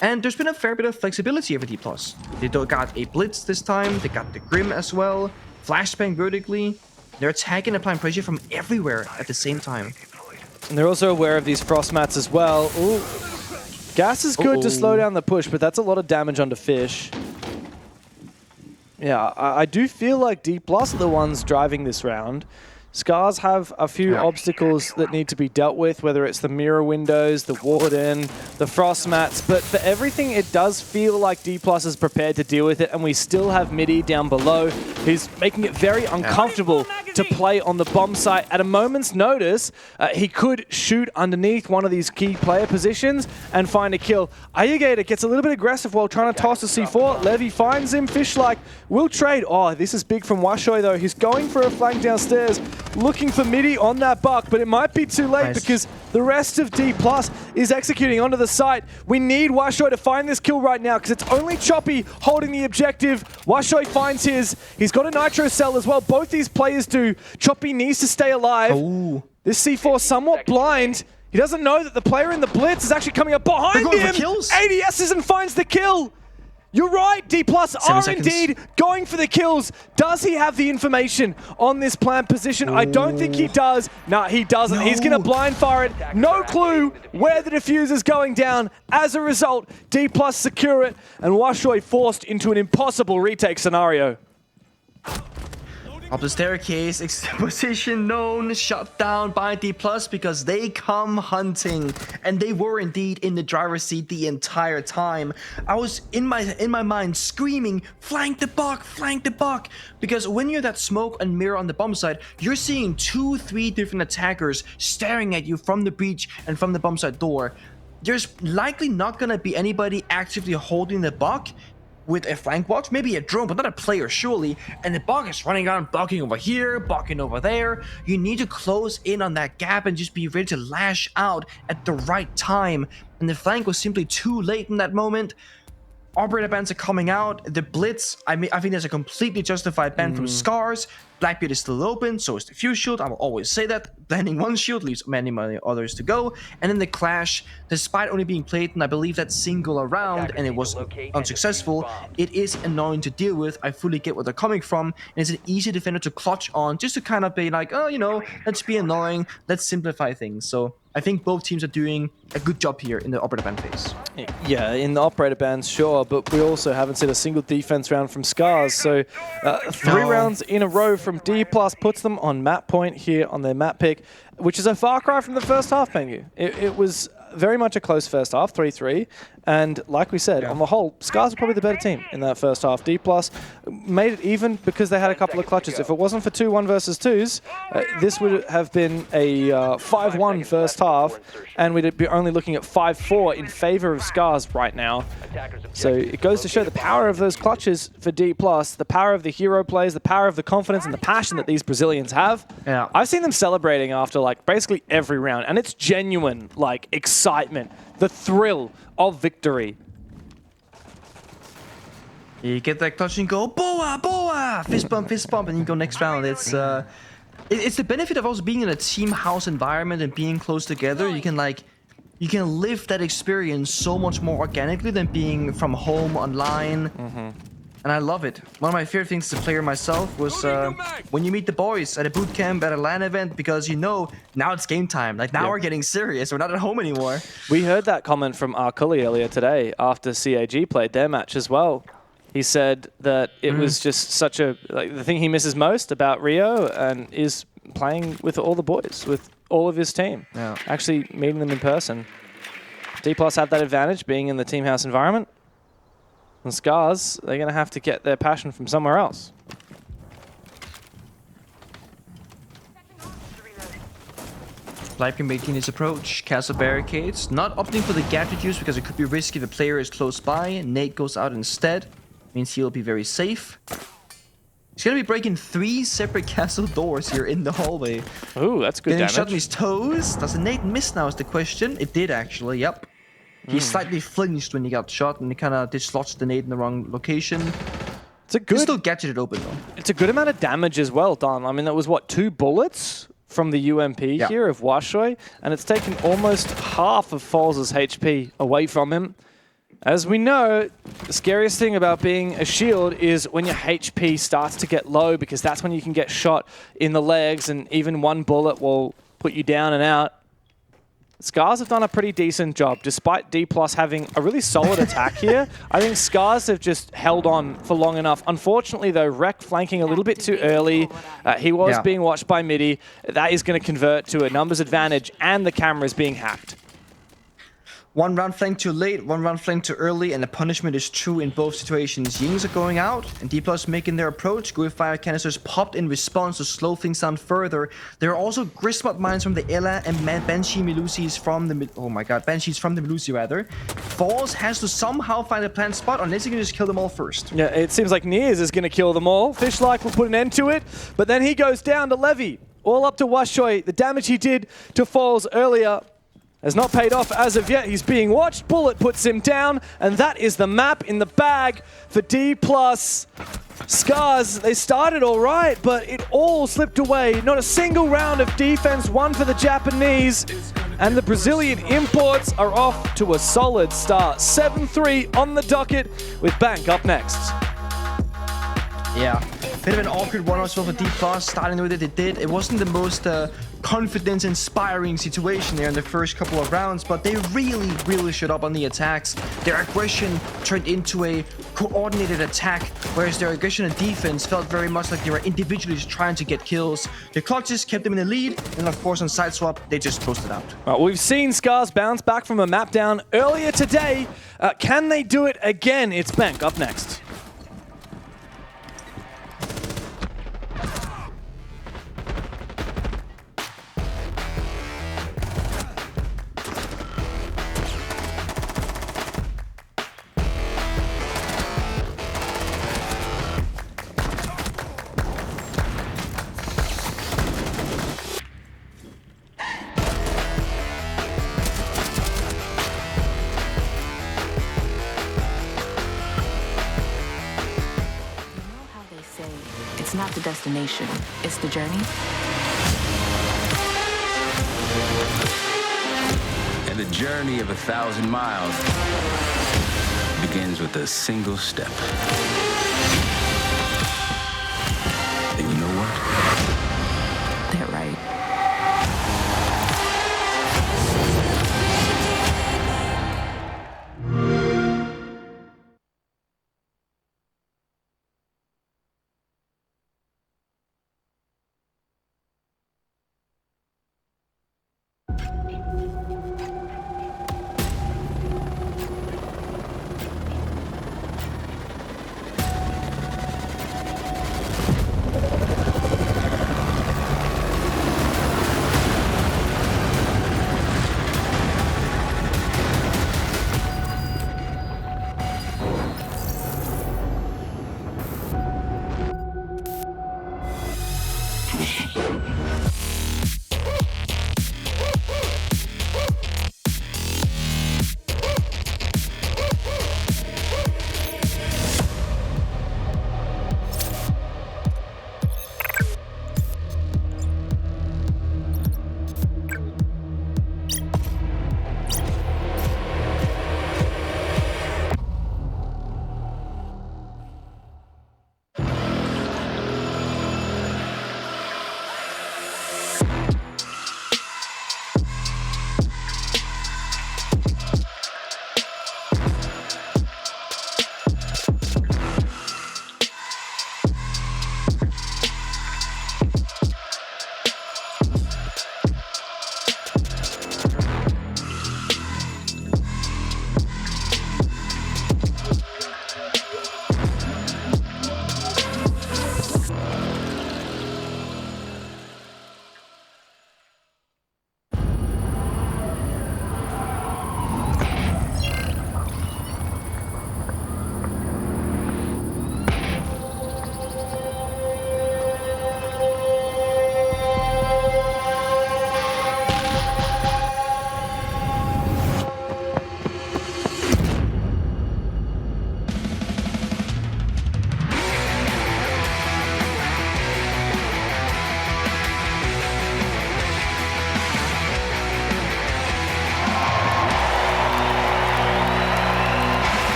And there's been a fair bit of flexibility over DPLUS. They got a blitz this time, they got the Grim as well, flashbang vertically. They're attacking and applying pressure from everywhere at the same time. And they're also aware of these frost mats as well. Ooh. Gas is good to slow down the push, but that's a lot of damage onto Fish. Yeah, I do feel like DPLUS are the ones driving this round. SCARZ have a few obstacles that need to be dealt with, whether it's the mirror windows, the warden, the frost mats, but for everything it does feel like DPLUS is prepared to deal with it, and we still have Mitty down below who's making it very uncomfortable to play on the bomb site. At a moment's notice, he could shoot underneath one of these key player positions and find a kill. Ayugator gets a little bit aggressive while trying to toss the C4. Levy finds him. Fish like, will trade. Oh, this is big from Washoy though. He's going for a flank downstairs, looking for Mitty on that buck, but it might be too late because the rest of DPLUS is executing onto the site. We need Washoy to find this kill right now because it's only Choppy holding the objective. Washoy finds his. He's got a nitro cell as well. Both these players do. Choppy needs to stay alive. Ooh. This C4 somewhat blind. He doesn't know that the player in the blitz is actually coming up behind him. ADSs and finds the kill. You're right, DPLUS are indeed going for the kills. Does he have the information on this plant position? I don't think he does. Nah, he doesn't. He's going to blind fire it. No clue where the diffuser's going down. As a result, DPLUS secure it, and Washoy forced into an impossible retake scenario. Up the staircase, position known, shut down by DPLUS because they come hunting, and they were indeed in the driver's seat the entire time. I was in my mind screaming, flank the buck, because when you're that smoke and mirror on the bomb site, you're seeing 2-3 different attackers staring at you from the breach and from the bomb site door. There's likely not gonna be anybody actively holding the buck with a flank watch, maybe a drone, but not a player, surely. And the buck is running around, bucking over here, bucking over there. You need to close in on that gap and just be ready to lash out at the right time. And the flank was simply too late in that moment. Operator bans are coming out. The blitz, I think there's a completely justified ban from SCARZ. Blackbeard is still open, so is the fuse shield. I will always say that. Blending one shield leaves many others to go. And then the clash, despite only being played in, I believe, that single round, and it was unsuccessful, it is annoying to deal with. I fully get where they're coming from. And it's an easy defender to clutch on, just to kind of be like, oh, you know, let's be annoying. Let's simplify things. So I think both teams are doing a good job here in the operator ban phase. Yeah, in the operator bans, sure, but we also haven't seen a single defense round from SCARZ. So 3 rounds in a row from DPLUS puts them on map point here on their map pick, which is a far cry from the first half, Pengu. It was very much a close first half, 3-3. And like we said, on the whole, SCARZ were probably the better team in that first half. DPLUS made it even because they had a couple of clutches. If it wasn't for 2-1 versus 2s, this would have been a 5-1 first half, and we'd be only looking at 5-4 in favor of SCARZ right now. So it goes to show the power of those clutches for DPLUS, the power of the hero plays, the power of the confidence and the passion that these Brazilians have. Yeah. I've seen them celebrating after like basically every round, and it's genuine like excitement, the thrill of victory. You get that clutch and go, boa, boa, fist bump, and you go next round. It's the benefit of also being in a team house environment and being close together. You can live that experience so much more organically than being from home online. And I love it. One of my favorite things as a player myself was when you meet the boys at a boot camp, at a LAN event, because you know, now it's game time. Like, now we're getting serious. We're not at home anymore. We heard that comment from Arcully earlier today after CAG played their match as well. He said that it was just such a, like, the thing he misses most about Rio and is playing with all the boys, with all of his team. Yeah. Actually meeting them in person. DPLUS have that advantage being in the team house environment. And SCARZ, they're going to have to get their passion from somewhere else. Life making his approach, castle barricades, not opting for the gadget use because it could be risky if the player is close by. Nate goes out instead, means he'll be very safe. He's gonna be breaking 3 separate castle doors here in the hallway. Ooh, that's good Getting damage. shot in his toes. Does the nade miss now is the question. It did actually, yep. He slightly flinched when he got shot and he kind of dislodged the nade in the wrong location. It's a He good. still gadgeted it open though. It's a good amount of damage as well done. I mean, that was what, 2 bullets from the UMP here of Washoy, and it's taken almost half of Falls' HP away from him. As we know, the scariest thing about being a shield is when your HP starts to get low, because that's when you can get shot in the legs, and even one bullet will put you down and out. SCARZ have done a pretty decent job, despite DPLUS having a really solid attack here. I think SCARZ have just held on for long enough. Unfortunately, though, Rek flanking a little bit too early. He was being watched by Midi. That is going to convert to a numbers advantage, and the camera is being hacked. 1 round flank too late, 1 round flank too early, and the punishment is true in both situations. Yings are going out, and DPLUS making their approach. GUI fire canisters popped in response to slow things down further. There are also Grismod mines from the Ela and Banshee Melusis from the Banshees from the Melusi rather. Falls has to somehow find a plant spot, unless he can just kill them all first. Yeah, it seems like Nears is going to kill them all. Fishlike will put an end to it, but then he goes down to Levy. All up to Washoy. The damage he did to Falls earlier has not paid off as of yet. He's being watched. Bullet puts him down, and that is the map in the bag for DPLUS. SCARZ, they started all right, but it all slipped away. Not a single round of defense won for the Japanese, and the Brazilian imports are off to a solid start. 7-3 on the docket, with Bank up next. Yeah, bit of an awkward one as well for DPLUS. Starting with it did. It wasn't the most confidence-inspiring situation there in the first couple of rounds, but they really showed up on the attacks. Their aggression turned into a coordinated attack, whereas their aggression and defense felt very much like they were individually just trying to get kills. The clutches kept them in the lead, and of course on side swap, they just posted out. Well, we've seen SCARZ bounce back from a map down earlier today. Can they do it again? It's Bank up next. It's not the destination, it's the journey. And the journey of 1,000 miles begins with a single step. And you know what? They're right.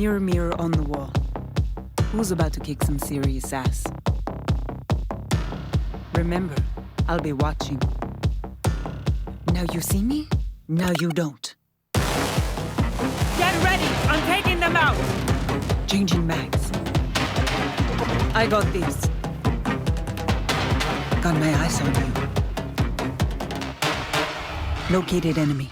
Mirror, mirror on the wall. Who's about to kick some serious ass? Remember, I'll be watching. Now you see me, now you don't. Get ready! I'm taking them out! Changing mags. I got this. Got my eyes on you. Located enemy.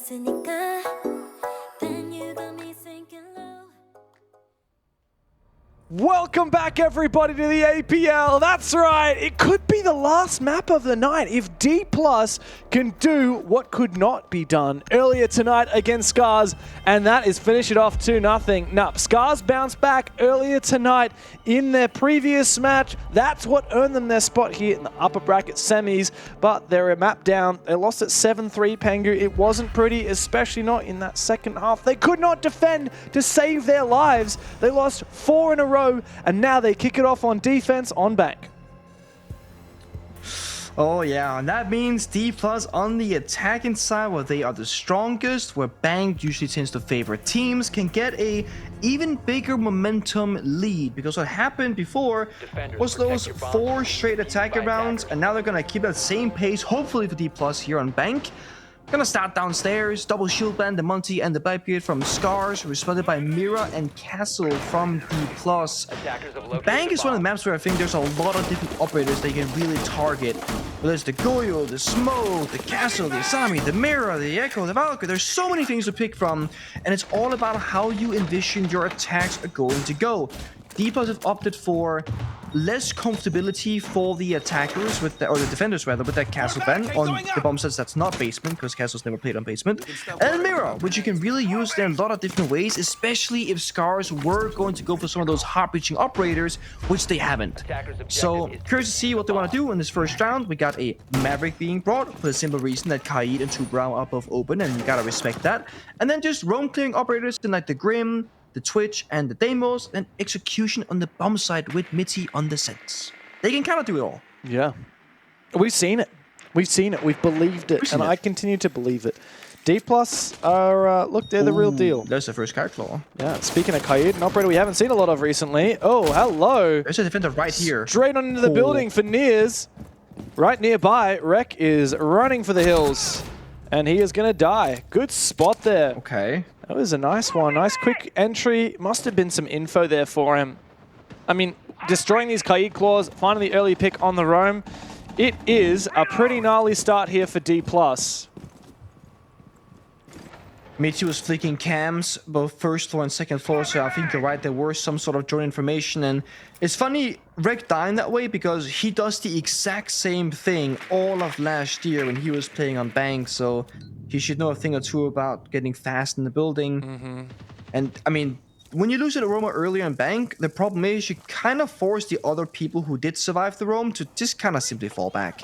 있으니까 then you got me sinking low. Welcome back, everybody, to the APL. That's right. It could be the last map of the night if DPLUS can do what could not be done earlier tonight against SCARZ, and that is finish it off 2-0. Now, SCARZ bounced back earlier tonight in their previous match. That's what earned them their spot here in the upper bracket semis, but they're a map down. They lost at 7-3, Pengu. It wasn't pretty, especially not in that second half. They could not defend to save their lives. They lost 4 in a row, and now they kick it off on defense on bank. Oh yeah, and that means DPLUS on the attacking side, where they are the strongest, where Bank usually tends to favor teams, can get a even bigger momentum lead. Because what happened before was those 4 straight attacking rounds, and now they're gonna keep that same pace, hopefully for DPLUS here on Bank. Gonna start downstairs, double shield ban, the Monty and the Blackbeard from SCARZ, responded by Mira and Castle from DPLUS. Bank is one of the maps where I think there's a lot of different operators that you can really target. Whether it's the Goyo, the Smoke, the Castle, the Asami, the Mira, the Echo, the Valkyrie. There's so many things to pick from, and it's all about how you envision your attacks are going to go. DPLUS have opted for less comfortability for the attackers with or the defenders rather, with that Castle ban on the bomb sets that's not basement, because Castle's never played on basement, and Mira, which you can really use there in a lot of different ways, especially if SCARZ were going to go for some of those heart-reaching operators, which they haven't. So curious to see what they want to do in this first round. We got a Maverick being brought for the simple reason that Kaid and Tubrau are above open, and you gotta respect that. And then just roam clearing operators in like the Grim, the Twitch, and the Deimos, and execution on the bomb side with Mitty on the sets. They can kind of do it all. Yeah. We've seen it. We've seen it. We've believed it. And I continue to believe it. DPLUS are, look, they're the real deal. There's the first card claw. Yeah, speaking of Kaid, an operator we haven't seen a lot of recently. Oh, hello. There's a defender right here. Straight on into the building for Nears. Right nearby, Rek is running for the hills. And he is going to die. Good spot there. Okay. That was a nice one. Nice quick entry. Must have been some info there for him. I mean, destroying these Kaid claws, finding the early pick on the roam. It is a pretty gnarly start here for DPLUS. Mitty was flicking cams, both first floor and second floor, so I think you're right, there were some sort of joint information. And it's funny, Rek dying that way, because he does the exact same thing all of last year when he was playing on Bank, so he should know a thing or two about getting fast in the building. And, I mean, when you lose an Aroma earlier in Bank, the problem is you kind of force the other people who did survive the roam to just kind of simply fall back.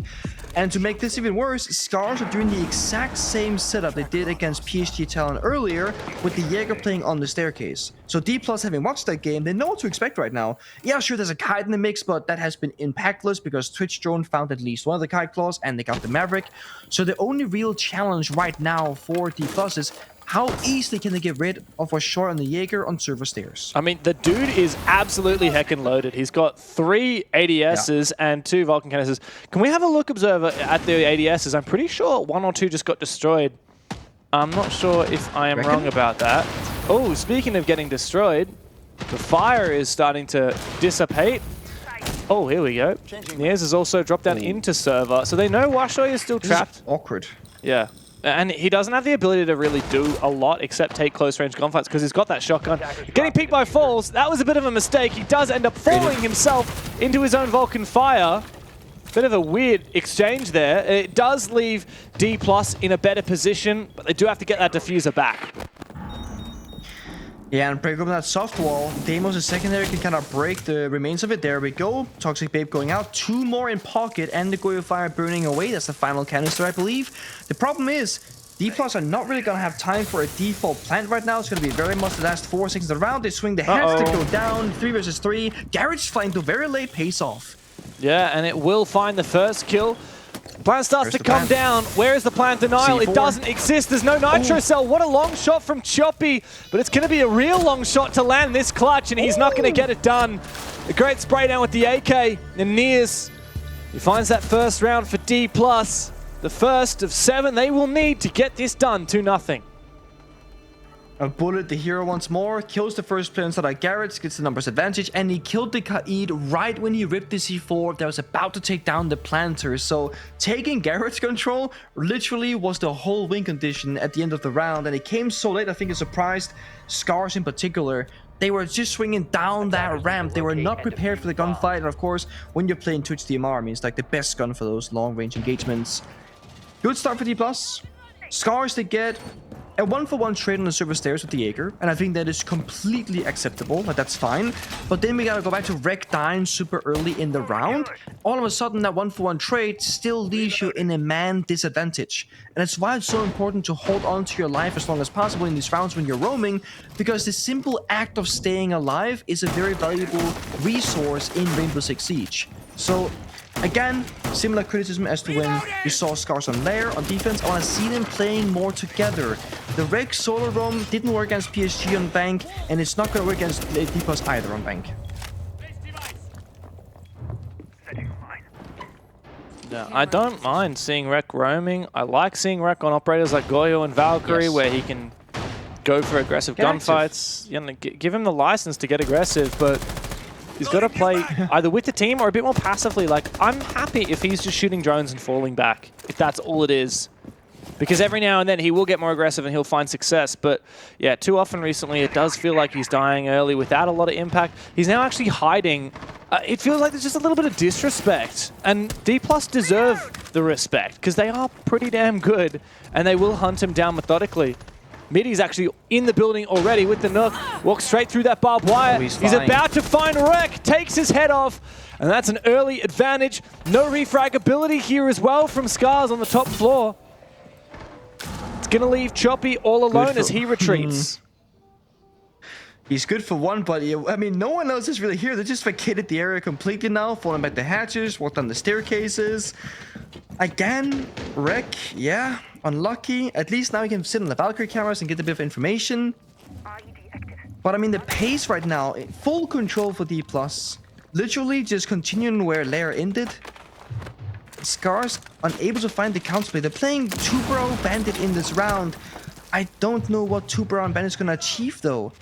And to make this even worse, SCARZ are doing the exact same setup they did against PSG Talon earlier, with the Jaeger playing on the staircase. So DPLUS, having watched that game, they know what to expect right now. Yeah, sure, there's a Kite in the mix, but that has been impactless because Twitch Drone found at least one of the Kite claws and they got the Maverick. So the only real challenge right now for DPLUS is how easily can they get rid of a shot on the Jaeger on server stairs? I mean, the dude is absolutely heckin' loaded. He's got 3 ADSs and 2 Vulcan canisters. Can we have a look, Observer, at the ADSs? I'm pretty sure 1 or 2 just got destroyed. I'm not sure if I am wrong about that. Oh, speaking of getting destroyed, the fire is starting to dissipate. Oh, here we go. Nears has also dropped down into server. So they know Washoy is still trapped. This is awkward. Yeah. And he doesn't have the ability to really do a lot except take close-range gunfights because he's got that shotgun. Getting peeked by Falls, that was a bit of a mistake. He does end up falling himself into his own Vulcan fire. Bit of a weird exchange there. It does leave DPLUS in a better position, but they do have to get that diffuser back. Yeah, and break open that soft wall. Deimos' secondary can kind of break the remains of it. There we go. Toxic Babe going out. 2 more in pocket, and the Goyo Fire burning away. That's the final canister, I believe. The problem is, DPLUS are not really going to have time for a default plant right now. It's going to be very much the last 4 seconds of the round. They swing the heads to go down. 3 versus 3. Garage flying to very late pace off. Yeah, and it will find the first kill. Plant starts to come down. Where is the plant denial? C4. It doesn't exist. There's no nitro cell. What a long shot from Choppy. But it's going to be a real long shot to land this clutch, and he's not going to get it done. A great spray down with the AK. And Nears, he finds that first round for DPLUS. The first of 7 they will need to get this done. 2-0. A bullet, the hero once more, kills the first player inside Garrett, gets the numbers advantage, and he killed the Kaid right when he ripped the C4 that was about to take down the planter. So taking Garrett's control literally was the whole win condition at the end of the round, and it came so late, I think it surprised SCARZ in particular. They were just swinging down that ramp. They were not prepared for the gunfight, and of course, when you're playing Twitch DMR, I mean, it's like the best gun for those long-range engagements. Good start for DPLUS. SCARZ, they get a 1-for-1 trade on the server stairs with the Jaeger, and I think that is completely acceptable, like that's fine. But then we gotta go back to wreck dying super early in the round. All of a sudden, that 1-for-1 trade still leaves you in a man disadvantage. And that's why it's so important to hold on to your life as long as possible in these rounds when you're roaming, because the simple act of staying alive is a very valuable resource in Rainbow Six Siege. So, again, similar criticism as to when you saw SCARZ on Lair on defense. I want to see them playing more together. The Reg solo roam didn't work against PSG on Bank, and it's not going to work against DPLUS either on Bank. Yeah, I don't mind seeing Rek roaming. I like seeing Rek on operators like Goyo and Valkyrie, where he can go for aggressive gunfights. You know, give him the license to get aggressive, but he's got to play either with the team or a bit more passively. Like, I'm happy if he's just shooting drones and falling back, if that's all it is. Because every now and then he will get more aggressive and he'll find success. But yeah, too often recently it does feel like he's dying early without a lot of impact. He's now actually hiding. It feels like there's just a little bit of disrespect. And DPLUS deserve the respect because they are pretty damn good and they will hunt him down methodically. Midi's actually in the building already with the Nook. Walks straight through that barbed wire. He's about to find Rek. Takes his head off. And that's an early advantage. No refrag ability here as well from SCARZ on the top floor. It's going to leave Choppy all alone as he retreats. He's good for one, but I mean, no one else is really here. They just vacated the area completely now, falling back the hatches, walked down the staircases. Again, Rek, yeah, unlucky. At least now he can sit on the Valkyrie cameras and get a bit of information. But I mean, the pace right now, full control for DPLUS. Literally just continuing where Lair ended. SCARZ unable to find the counterplay. They're playing Tubro Bandit in this round. I don't know what Tubro and Bandit is going to achieve though.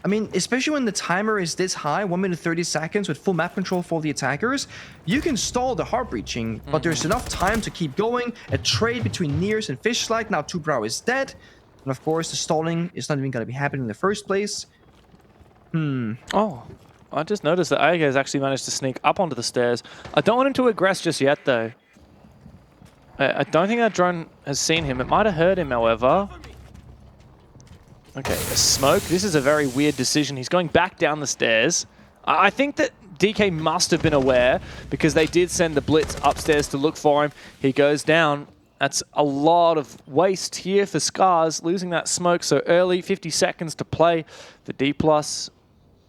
I mean, especially when the timer is this high, 1 minute 30 seconds with full map control for the attackers, you can stall the hard breaching, but there's enough time to keep going. A trade between Nears and Fishlight. Now Tubro is dead. And of course, the stalling is not even going to be happening in the first place. Oh, I just noticed that Aega has actually managed to sneak up onto the stairs. I don't want him to aggress just yet, though. I don't think that drone has seen him. It might have heard him, however. Okay, a smoke. This is a very weird decision. He's going back down the stairs. I think that DK must have been aware because they did send the blitz upstairs to look for him. He goes down. That's a lot of waste here for SCARZ, losing that smoke so early. 50 seconds to play for DPLUS.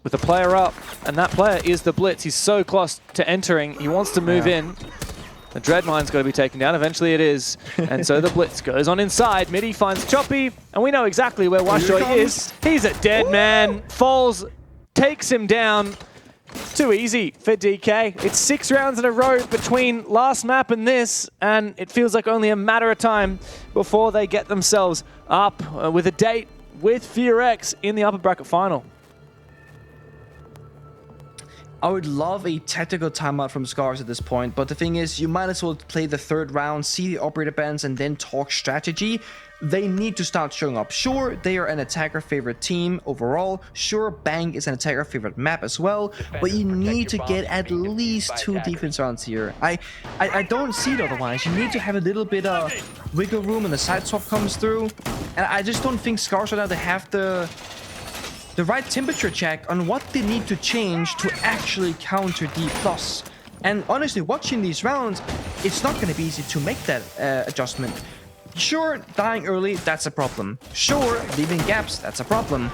With a player up, and that player is the blitz. He's so close to entering. He wants to move in. The dread mine's got to be taken down. Eventually it is. And so the blitz goes on inside. Midi finds Choppy, and we know exactly where Washoy is. He's a dead man. Falls, takes him down. Too easy for DK. It's 6 rounds in a row between last map and this, and it feels like only a matter of time before they get themselves up with a date with FearX in the upper bracket final. I would love a tactical timeout from SCARZ at this point, but the thing is, you might as well play the third round, see the operator bans, and then talk strategy. They need to start showing up. Sure, they are an attacker favorite team overall. Sure, Bang is an attacker favorite map as well, but you need to get at least 2 defense rounds here. I don't see it otherwise. You need to have a little bit of wiggle room when the side swap comes through, and I just don't think SCARZ right now, they have the right temperature check on what they need to change to actually counter DPLUS. And honestly, watching these rounds, it's not going to be easy to make that adjustment. Sure, dying early, that's a problem. Sure, leaving gaps, that's a problem.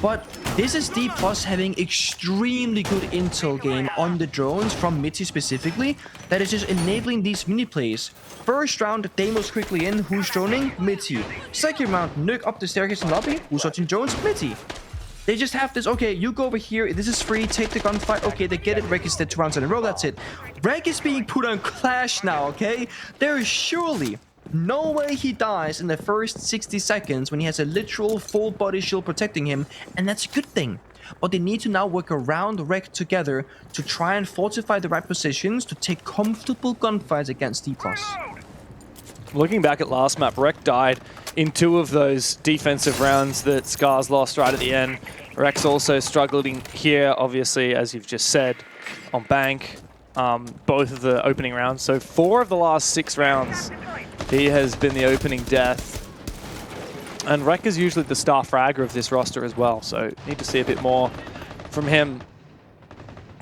But this is DPLUS having extremely good intel game on the drones from Mitty specifically, that is just enabling these mini plays. First round, Deimos quickly in, who's droning? Mitty. Second round, Nuke up the staircase in lobby, who's watching drones? Mitty. They just have this, okay, you go over here, this is free, take the gunfight, okay, they get it, Rek is dead 2 rounds in a row, that's it. Rek is being put on Clash now, okay? There is surely No way he dies in the first 60 seconds when he has a literal full body shield protecting him, and that's a good thing. But they need to now work around Rek together to try and fortify the right positions to take comfortable gunfights against DPLUS. Looking back at last map, Rek died in 2 of those defensive rounds that SCARZ lost right at the end. Rek's also struggling here, obviously, as you've just said, on Bank, both of the opening rounds. So 4 of the last 6 rounds, he has been the opening death. And Rek is usually the star fragger of this roster as well, so need to see a bit more from him.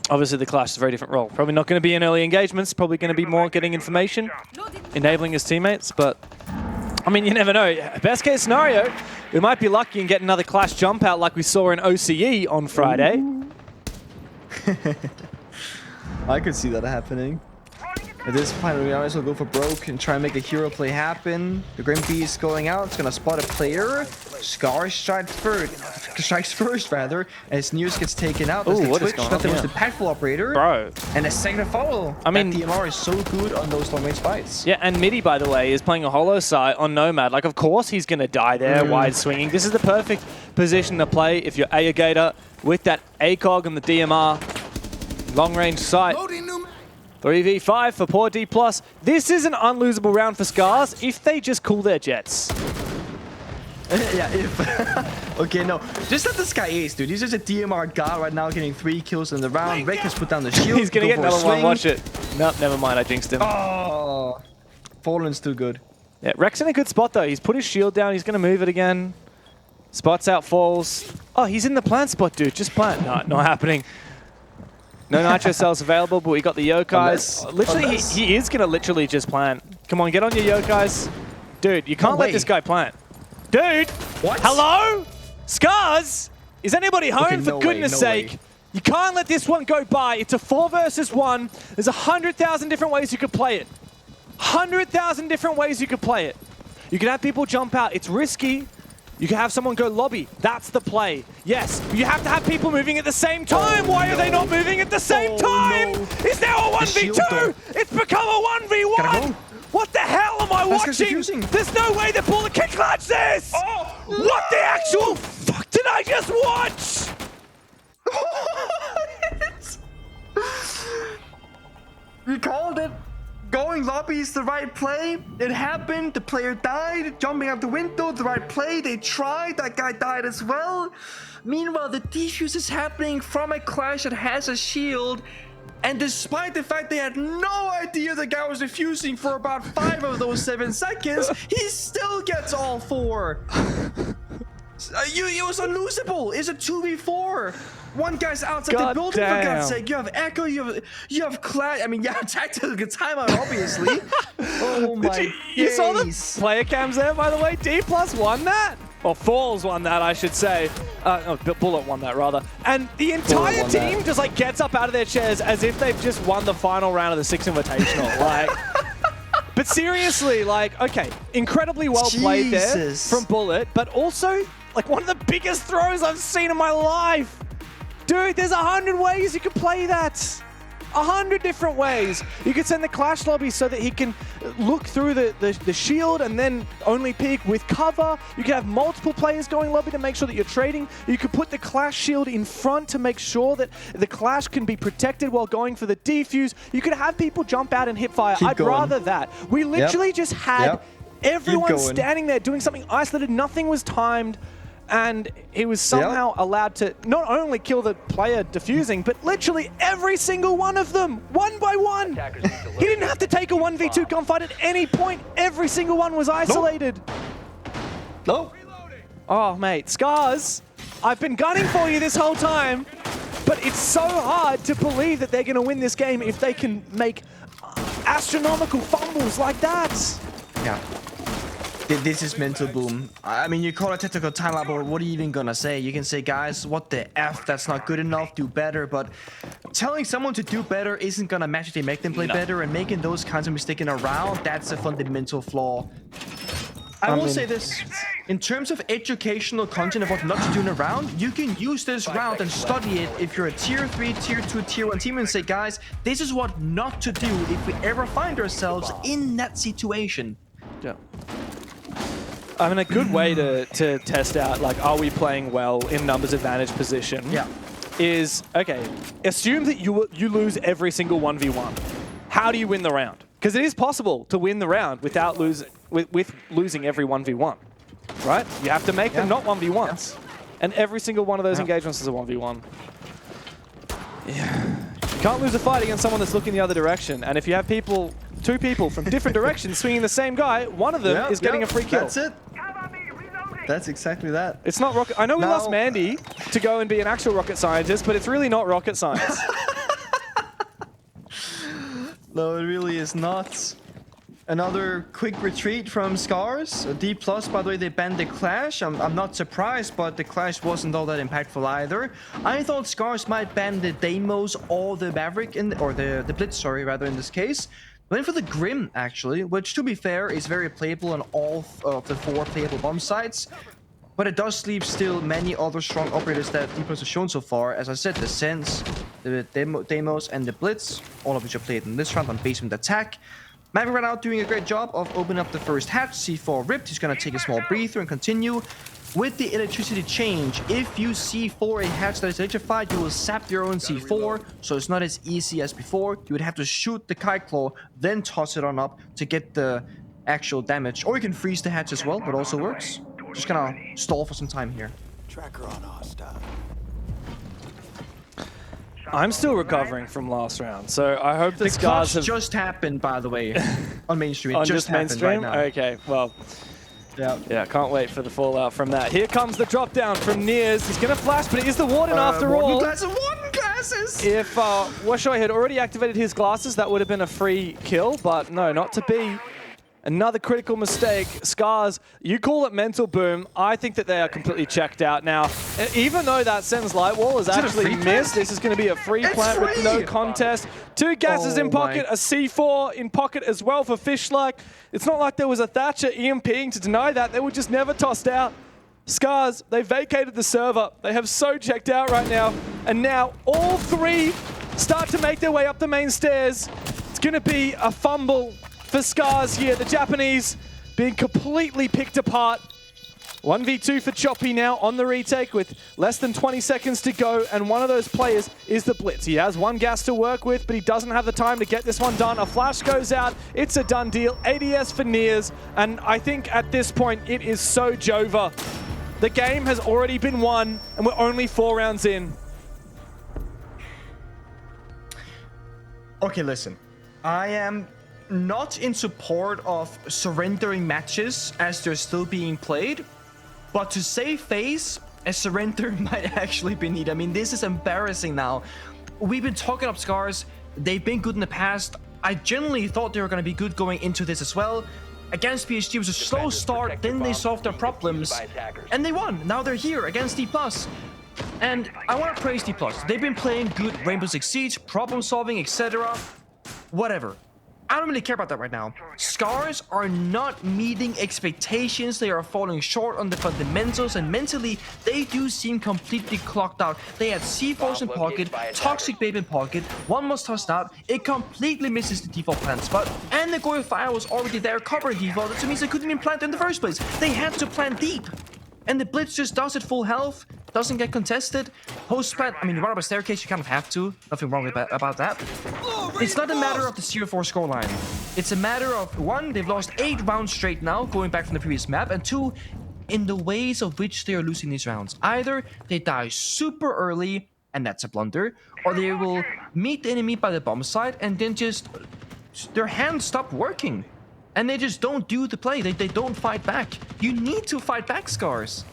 Obviously, the Clash is a very different role. Probably not going to be in early engagements, probably going to be more getting information, enabling his teammates, but I mean, you never know. Best case scenario, we might be lucky and get another Clash jump out like we saw in OCE on Friday. I could see that happening. At this point, we might as well go for broke and try and make a hero play happen. The Grim Beast going out. It's going to spot a player. SCARZ strikes first, rather, as News gets taken out. That's Ooh, the what is Twitch, going not the on most here? impactful operator. Bro. And a second follow. I mean, that DMR is so good on those long-range fights. Yeah, and Midi, by the way, is playing a holo side on Nomad. Like, of course he's going to die there, wide swinging. This is the perfect position to play if you're Gator with that ACOG and the DMR. Long-range sight. 3v5 for poor DPLUS. This is an unlosable round for SCARZ if they just cool their jets. Yeah, if... Okay, no. Just let this guy ace, dude. He's just a DMR god right now, getting 3 kills in the round. Rek has put down the shield. He's going to get for a another one. swing. Watch it. Nope, never mind. I jinxed him. Oh, Fallen's too good. Yeah, Rek's in a good spot, though. He's put his shield down. He's going to move it again. Spots out Falls. Oh, he's in the plant spot, dude. Just plant. No, not happening. No nitro cells available, but we got the Yokais. Literally, he is going to literally just plant. Come on, get on your Yokais. Dude, you can't let this guy plant. Dude! What? Hello? SCARZ? Is anybody home, Okay, for no goodness way, no sake? way. You can't let this one go by. It's a 4 versus 1. There's 100,000 different ways you could play it. 100,000 different ways you could play it. You can have people jump out. It's risky. You can have someone go lobby. That's the play. Yes, but you have to have people moving at the same time. Why are they not moving at the same time? No. It's now a 1v2. It's become a 1v1. Gotta go. What the hell am I watching? confusing. There's no way the Bullet can clutch this. What the actual fuck did I just watch? We called it. Going lobby is the right play. It happened. The player died. Jumping out the window, the right play. They tried. That guy died as well. Meanwhile, the defuse is happening from a Clash that has a shield. And despite the fact they had no idea the guy was defusing for about 5 of those 7 seconds, he still gets all 4. It was unlosable. It's a 2v4. One guy's outside the building, for God's sake. You have Echo, you have Clash. I mean, yeah, tactical timeout, obviously. Oh my You saw the days. player cams there, by the way? DPLUS won that? Or Falls won that, I should say. No, Bullet won that, rather. And the entire team just, like, gets up out of their chairs as if they've just won the final round of the 6 Invitational. Like... But seriously, like, okay, incredibly well played there from Bullet, but also, like, one of the biggest throws I've seen in my life. Dude, there's 100 ways you can play that. 100 different ways. You could send the Clash lobby so that he can look through the shield and then only peek with cover. You could have multiple players going lobby to make sure that you're trading. You could put the Clash shield in front to make sure that the Clash can be protected while going for the defuse. You could have people jump out and hit fire. I'd rather that. We literally just had everyone standing there doing something isolated. Nothing was timed. And he was somehow allowed to not only kill the player defusing, but literally every single one of them, one by one. He didn't have to take a 1v2 gunfight at any point. Every single one was isolated. No. Oh, mate, SCARZ, I've been gunning for you this whole time, but it's so hard to believe that they're going to win this game if they can make astronomical fumbles like that. Yeah. This is mental boom. I mean, you call it tactical timeout, but what are you even gonna say? You can say, guys, what the F, that's not good enough, do better, but telling someone to do better isn't gonna magically make them play better, and making those kinds of mistakes in a round, that's a fundamental flaw. I will say this, in terms of educational content of what not to do in a round, you can use this round and study it if you're a tier 3, tier 2, tier 1 team and say, guys, this is what not to do if we ever find ourselves in that situation. Yeah. I mean, a good way to test out, like, are we playing well in numbers advantage position? Yeah. Is, okay, assume that you lose every single 1v1. How do you win the round? Because it is possible to win the round without with losing every 1v1, right? You have to make them not 1v1s. Yeah. And every single one of those engagements is a 1v1. Yeah. You can't lose a fight against someone that's looking the other direction. And if you have two people from different directions swinging the same guy, one of them is getting a free kill. That's it. That's exactly that. It's not rocket. I know we lost Mandy to go and be an actual rocket scientist, but it's really not rocket science. No, it really is not. Another quick retreat from SCARZ. DPLUS, by the way, they banned the Clash. I'm not surprised, but the Clash wasn't all that impactful either. I thought SCARZ might ban the Deimos or the Maverick, or the Blitz, sorry, rather in this case. Went for the Grim, actually, which, to be fair, is very playable on all of the 4 playable bomb sites. But it does leave still many other strong operators that DPLUS has shown so far. As I said, the Sense, the Deimos, and the Blitz, all of which are played in this round on basement attack. Maverick right now doing a great job of opening up the first hatch. C4 ripped. He's going to take a small breather and continue. With the electricity change, if you C4 a hatch that is electrified, you will sap your own C4, so it's not as easy as before. You would have to shoot the Kite Claw, then toss it on up to get the actual damage. Or you can freeze the hatch as well, that also works. Just gonna stall for some time here. Tracker on hostile. I'm still recovering from last round, so I hope the SCARZ have just happened, by the way, on mainstream. On just mainstream? Right now. Okay, well. Yeah, can't wait for the fallout from that. Here comes the drop down from Nears. He's going to flash, but it is the Warden after all. Warden glasses! If Washoy had already activated his glasses, that would have been a free kill, but no, not to be. Another critical mistake. SCARZ, you call it mental boom. I think that they are completely checked out now. Even though that Sen's light wall is actually missed, this is going to be a free plant with no contest. 2 gases in pocket, a C4 in pocket as well for Fishlike. It's not like there was a Thatcher EMPing to deny that. They were just never tossed out. SCARZ, they vacated the server. They have so checked out right now. And now all 3 start to make their way up the main stairs. It's going to be a fumble for SCARZ here. The Japanese being completely picked apart. 1v2 for Choppy now on the retake with less than 20 seconds to go, and one of those players is the Blitz. He has 1 gas to work with, but he doesn't have the time to get this one done. A flash goes out. It's a done deal. ADS for Nears, and I think at this point it is so Jova. The game has already been won, and we're only 4 rounds in. Okay, listen. I am not in support of surrendering matches as they're still being played, but to save face, a surrender might actually be needed. I mean, this is embarrassing now. We've been talking up SCARZ. They've been good in the past. I generally thought they were going to be good going into this as well. Against PSG, it was a slow start, then they solved their problems, and they won. Now they're here against DPLUS. And I want to praise DPLUS. They've been playing good Rainbow Six Siege, problem solving, etc. Whatever. I don't really care about that right now. SCARZ are not meeting expectations. They are falling short on the fundamentals, and mentally, they do seem completely clocked out. They had C4s in pocket, Toxic Babe in pocket, one was tossed out. It completely misses the default plant spot, and the Goy Fire was already there covering default. That means they couldn't even plant in the first place. They had to plant deep. And the Blitz just does it full health, doesn't get contested. Post-plant, I mean, you run up a staircase, you kind of have to. Nothing wrong about that. It's not a matter of the 0-4 scoreline. It's a matter of, 1, they've lost 8 rounds straight now, going back from the previous map, and 2, in the ways of which they are losing these rounds. Either they die super early, and that's a blunder, or they will meet the enemy by the bomb site, and then just, their hands stop working. And they just don't do the play. They don't fight back. You need to fight back, SCARZ.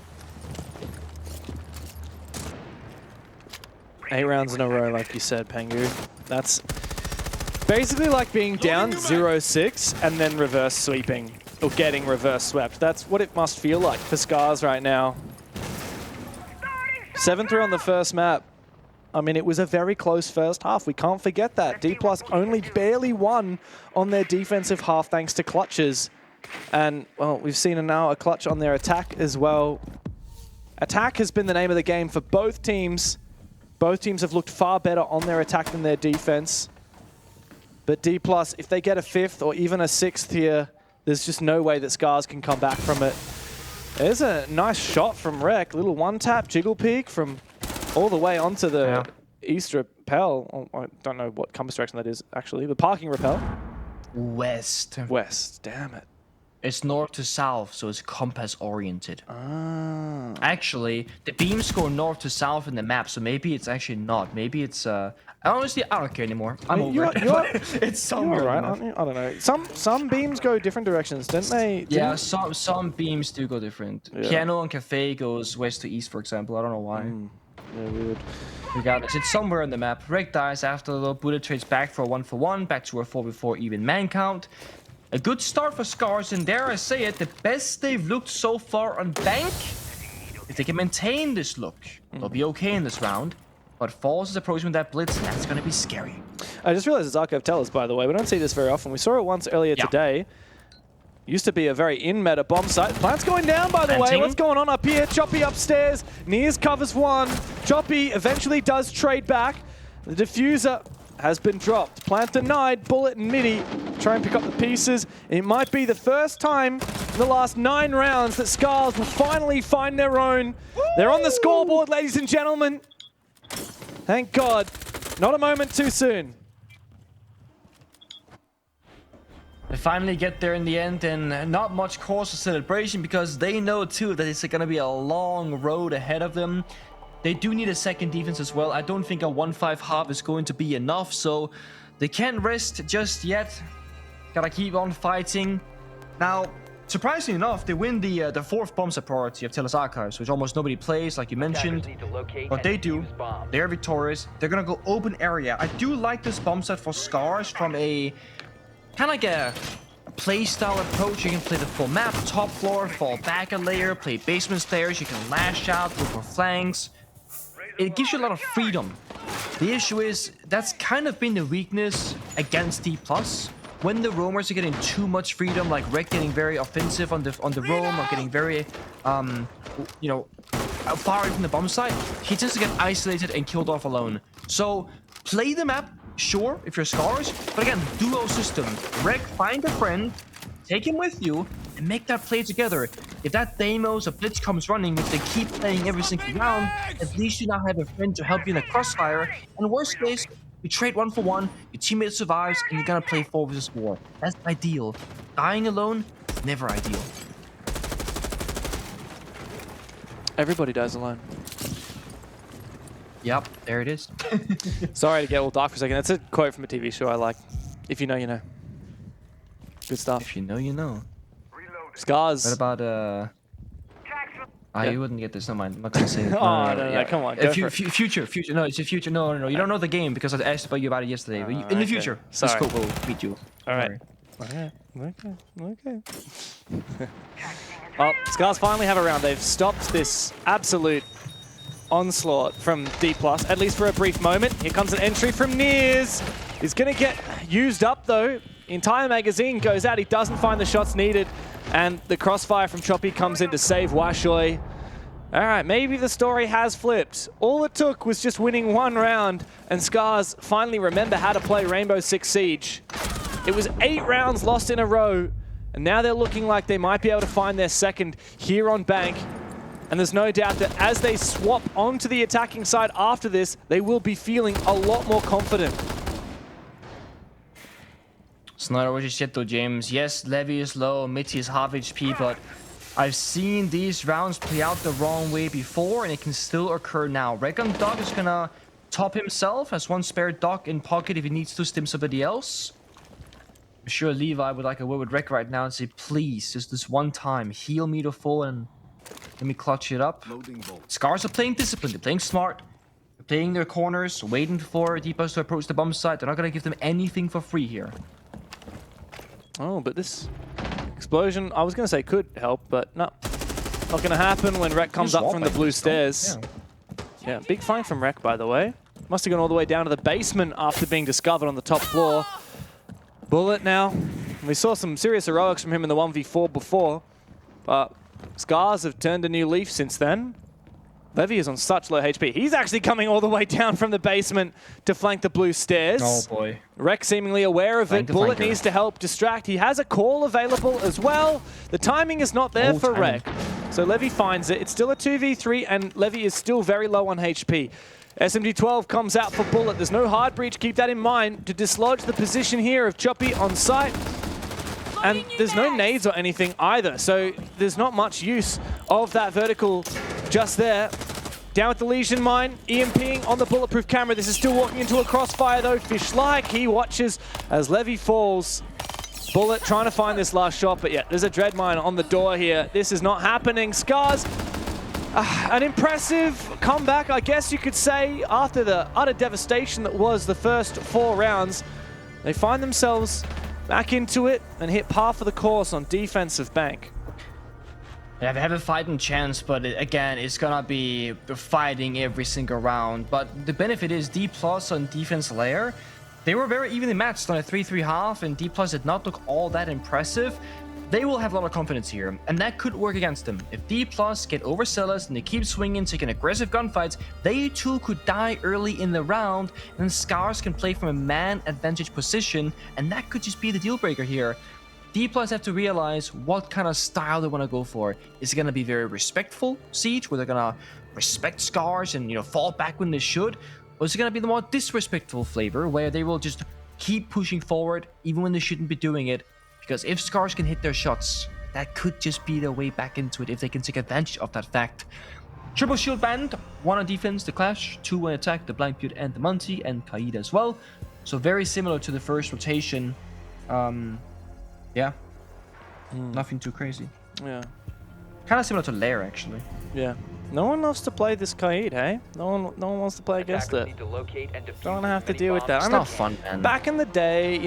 8 rounds in a row, like you said, Pengu. That's basically like being down 0-6 and then reverse sweeping, or getting reverse swept. That's what it must feel like for SCARZ right now. 7-3 on the first map. I mean, it was a very close first half. We can't forget that. DPLUS only barely won on their defensive half thanks to clutches. And, well, we've seen now a clutch on their attack as well. Attack has been the name of the game for both teams. Both teams have looked far better on their attack than their defense. But DPLUS, if they get a 5th or even a 6th here, There's just no way that SCARZ can come back from it. There's a nice shot from Rek. Little one-tap jiggle peek from all the way onto the east rappel. Oh, I don't know what compass direction that is, actually. The parking rappel. West. West, damn it. It's north to south, so it's compass oriented. Ah. Actually, the beams go north to south in the map, so maybe it's actually not. Maybe it's honestly, I don't care anymore. I'm over it. It's somewhere. You're right, aren't you? I don't know. Some beams go different directions, don't they? Yeah, some beams do go different. Yeah. Piano and Cafe goes west to east, for example. I don't know why. Yeah, weird. Regardless, it's somewhere on the map. Rek dies after the bullet trades back for a 1-for-1, back to a 4-before even man count. A good start for SCARZ, and dare I say it, the best they've looked so far on Bank. If they can maintain this look, they'll be okay in this round. But Falls is approaching with that blitz, and that's going to be scary. I just realized it's Archive Tellers, by the way. We don't see this very often. We saw it once earlier today. Used to be a very in-meta bomb site. Plant's going down, by the way. What's going on up here? Choppy upstairs. Nears covers one. Choppy eventually does trade back. The diffuser has been dropped. Plant denied. Bullet and Midi try and pick up the pieces. It might be the first time in the last 9 rounds that SCARZ will finally find their own. They're on the scoreboard, ladies and gentlemen. Thank God. Not a moment too soon. They finally get there in the end, and not much cause for celebration because they know too that it's going to be a long road ahead of them. They do need a second defense as well. I don't think a 1-5 half is going to be enough, so they can't rest just yet. Gotta keep on fighting. Now, surprisingly enough, they win the 4th bomb set priority of TELUS Archives, which almost nobody plays, like you mentioned. But they do. They're victorious. They're gonna go open area. I do like this bomb set for SCARZ from a kind of like a play-style approach. You can play the full map, top floor, fall back a layer, play basement stairs. You can lash out, go for flanks. It gives you a lot of freedom. The issue is that's kind of been the weakness against DPLUS. When the roamers are getting too much freedom, like Rek getting very offensive on the roam, or getting very, you know, far away from the bomb site, he tends to get isolated and killed off alone. So play the map, sure, if you're SCARZ, but again, duo system. Rek, find a friend, take him with you, and make that play together. If that Deimos or Blitz comes running, which they keep playing every single round, at least you now have a friend to help you in a crossfire. And worst case, you trade 1-for-1, your teammate survives, and you're gonna play 4 versus 4. That's ideal. Dying alone, never ideal. Everybody dies alone. Yep, there it is. Sorry to get all dark for a second. That's a quote from a TV show I like. If you know, you know. Good stuff. If you know, you know. SCARZ. What about, you wouldn't get this. No mind. I'm not gonna say it. No, come on. Go for it. Future. No, it's a future. No. You don't know the game because I asked you about it yesterday. But in the future, the scope will beat you. All right. Okay. Well, SCARZ finally have a round. They've stopped this absolute onslaught from DPLUS, at least for a brief moment. Here comes an entry from Nears. He's going to get used up, though. Entire magazine goes out. He doesn't find the shots needed. And the crossfire from Choppy comes in to save Washoy. All right, maybe the story has flipped. All it took was just winning 1 round, and SCARZ finally remember how to play Rainbow Six Siege. It was 8 rounds lost in a row, and now they're looking like they might be able to find their second here on Bank. And there's no doubt that as they swap onto the attacking side after this, they will be feeling a lot more confident. It's not what you said though, James. Yes, Levy is low, Mitty is half HP, but I've seen these rounds play out the wrong way before, and it can still occur now. Recon Dog is gonna top himself, has 1 spare Dog in pocket if he needs to stim somebody else. I'm sure Levi would like a word with Rek right now and say, please, just this one time, heal me to full and let me clutch it up. SCARZ are playing disciplined, they're playing smart. They're playing their corners, waiting for DPLUS to approach the bomb site. They're not gonna give them anything for free here. Oh, but this explosion, I was going to say could help, but no. Not going to happen when Rek comes up from the blue stairs. Yeah, big find from Rek, by the way. Must have gone all the way down to the basement after being discovered on the top floor. Bullet now. We saw some serious heroics from him in the 1v4 before, but SCARZ have turned a new leaf since then. Levy is on such low HP. He's actually coming all the way down from the basement to flank the blue stairs. Oh boy. Rek seemingly aware of it. Bullet needs to help distract. He has a call available as well. The timing is not there for Rek. So Levy finds it. It's still a 2v3 and Levy is still very low on HP. SMG-12 comes out for Bullet. There's no hard breach. Keep that in mind to dislodge the position here of Choppy on site. And there's no nades or anything either, so there's not much use of that vertical just there. Down with the Legion Mine, EMPing on the bulletproof camera. This is still walking into a crossfire though. Fish-like, he watches as Levy falls. Bullet trying to find this last shot, but yeah, there's a Dread Mine on the door here. This is not happening. SCARZ, an impressive comeback, I guess you could say, after the utter devastation that was the first 4 rounds. They find themselves back into it and hit par for the course on defensive bank. Yeah, they have a fighting chance, but again, it's gonna be fighting every single round. But the benefit is DPLUS on defense layer. They were very evenly matched on a 3-3 half, and DPLUS did not look all that impressive. They will have a lot of confidence here, and that could work against them. If DPLUS get overzealous and they keep swinging, taking aggressive gunfights, they too could die early in the round, and SCARZ can play from a man advantage position, and that could just be the deal breaker here. DPLUS have to realize what kind of style they want to go for. Is it going to be very respectful siege, where they're going to respect SCARZ and fall back when they should? Or is it going to be the more disrespectful flavor, where they will just keep pushing forward even when they shouldn't be doing it? Because if SCARZ can hit their shots, that could just be their way back into it if they can take advantage of that fact. Triple shield band, 1 on defense, the Clash, 2 on attack, the Blind Butte and the Monty, and Kaid as well. So very similar to the first rotation. Yeah, nothing too crazy. Yeah. Kind of similar to Lair, actually. Yeah. No one loves to play this Kaid, hey? No one wants to play against it. Don't have to deal with that. It's not fun, man. Back in the day,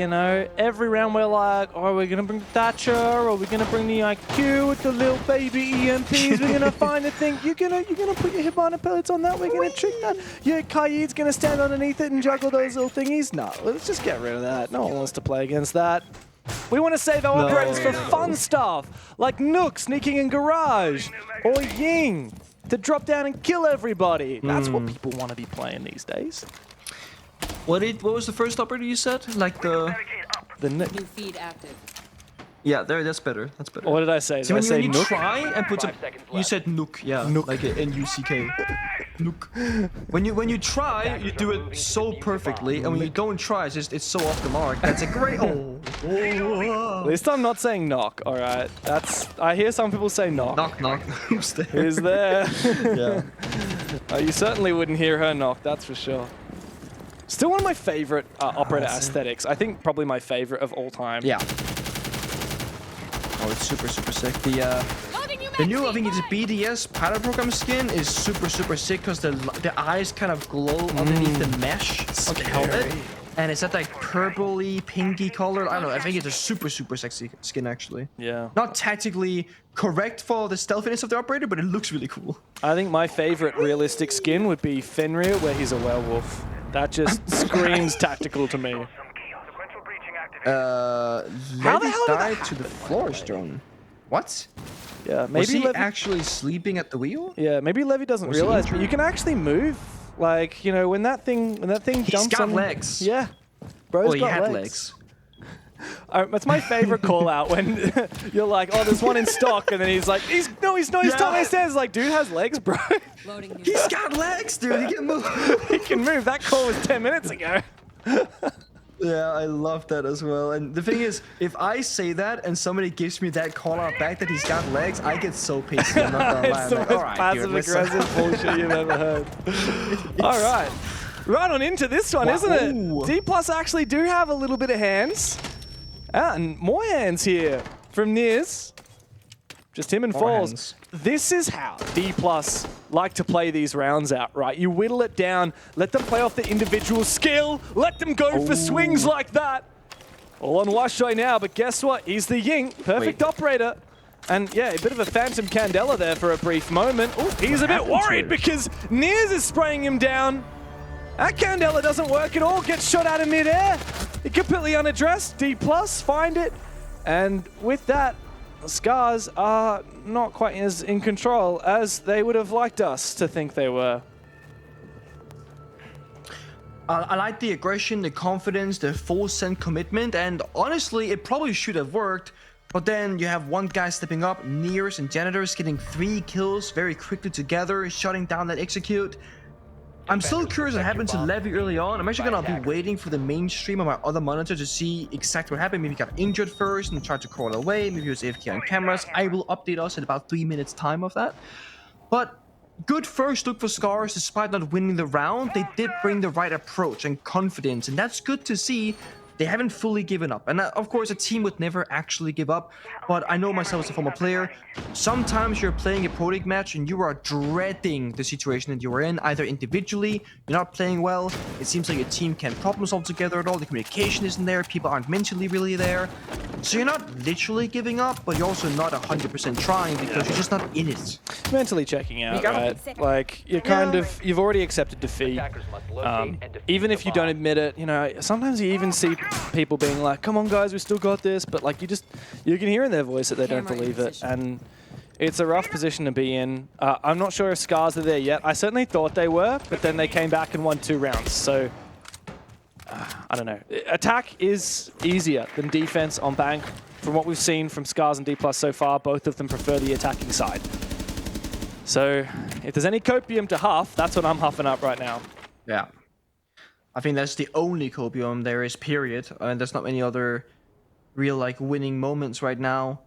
every round we're like, oh, we're gonna bring the Thatcher, or we're gonna bring the IQ with the little baby EMPs. We're gonna find a thing. You're gonna put your Hibana pellets on that. We're gonna trick that. Yeah, Kaid's gonna stand underneath it and juggle those little thingies. No, let's just get rid of that. No one wants to play against that. We want to save our operators for fun stuff, like Nook sneaking in garage, or Ying to drop down and kill everybody. That's what people want to be playing these days. What was the first operator you said? Like the New feed active. Yeah, that's better. That's better. What did I say? So did I say when you Nook? try and put some, you said Nook, yeah, Nook. like a N-U-C-K. Nook. When you try, you do it so perfectly, and when you don't try, it's so off the mark. That's a great. At least I'm not saying knock. All right, I hear some people say knock. Knock knock. Who's there? Who's there? Yeah. You certainly wouldn't hear her knock. That's for sure. Still one of my favorite operator aesthetics. I think probably my favorite of all time. Yeah. Oh, it's super sick. The new, I think it's BDS pilot program skin is super sick because the eyes kind of glow underneath the mesh of the helmet. And it's that like purpley, pinky color. I don't know, I think it's a super sexy skin actually. Yeah. Not tactically correct for the stealthiness of the operator, but it looks really cool. I think my favorite realistic skin would be Fenrir, where he's a werewolf. That just screams tactical to me. How the hell died to the Flourish drone? What? Yeah, maybe was he Levy actually sleeping at the wheel? Yeah, maybe Levy doesn't realize, but you can actually move. Like, when that thing jumps on. He's got legs. Yeah. Bro's he got had legs. That's my favorite call out when you're like, oh, there's one in stock, and then he's like, he's totally says like, dude has legs, bro. He's got legs, dude. He can move. He can move. That call was 10 minutes ago. Yeah, I love that as well. And the thing is, if I say that and somebody gives me that call out back that he's got legs, I get so pissed. I'm not gonna lie. It's the most passive-aggressive bullshit you've ever heard. All right. Right on into this one, isn't it? DPLUS actually do have a little bit of hands. And more hands here from Niz. Just him and Falls. This is how DPLUS like to play these rounds out, right? You whittle it down, let them play off the individual skill, let them go for swings like that. All on Washoi now, but guess what? He's the Ying, perfect operator. And yeah, a bit of a phantom Candela there for a brief moment. Ooh, he's a bit worried because Niz is spraying him down. That Candela doesn't work at all, gets shot out of midair. Completely unaddressed, DPLUS find it. And with that, SCARZ are not quite as in control as they would have liked us to think they were. I like the aggression, the confidence, the full send commitment, and honestly, it probably should have worked. But then you have one guy stepping up, Nears and Janitors getting 3 kills very quickly together, shutting down that execute. I'm still curious what happened to Levy early on. I'm actually gonna be waiting for the main stream on my other monitor to see exactly what happened. Maybe he got injured first and tried to crawl away. Maybe he was AFK on cameras. I will update us in about 3 minutes time of that. But good first look for SCARZ. Despite not winning the round, they did bring the right approach and confidence, and that's good to see. They haven't fully given up. And of course, a team would never actually give up. But I know myself as a former player, sometimes you're playing a Pro League match and you are dreading the situation that you are in. Either individually, you're not playing well, it seems like your team can't problem solve together at all, the communication isn't there, people aren't mentally really there. So you're not literally giving up, but you're also not 100% trying because you're just not in it. Mentally checking out, right? Like, you're kind of, you've already accepted defeat. Even if you don't admit it, you know, sometimes you even see people being like, come on guys, we still got this, but like you can hear in their voice that they don't believe it, and it's a rough position to be in. I'm not sure if SCARZ are there yet. I certainly thought they were, but then they came back and won 2 rounds, so I don't know. Attack is easier than defense on Bank. From what we've seen from SCARZ and DPLUS so far, both of them prefer the attacking side. So if there's any copium to huff, that's what I'm huffing up right now. Yeah. I think that's the only copium there is, period. And there's not many other real, like, winning moments right now.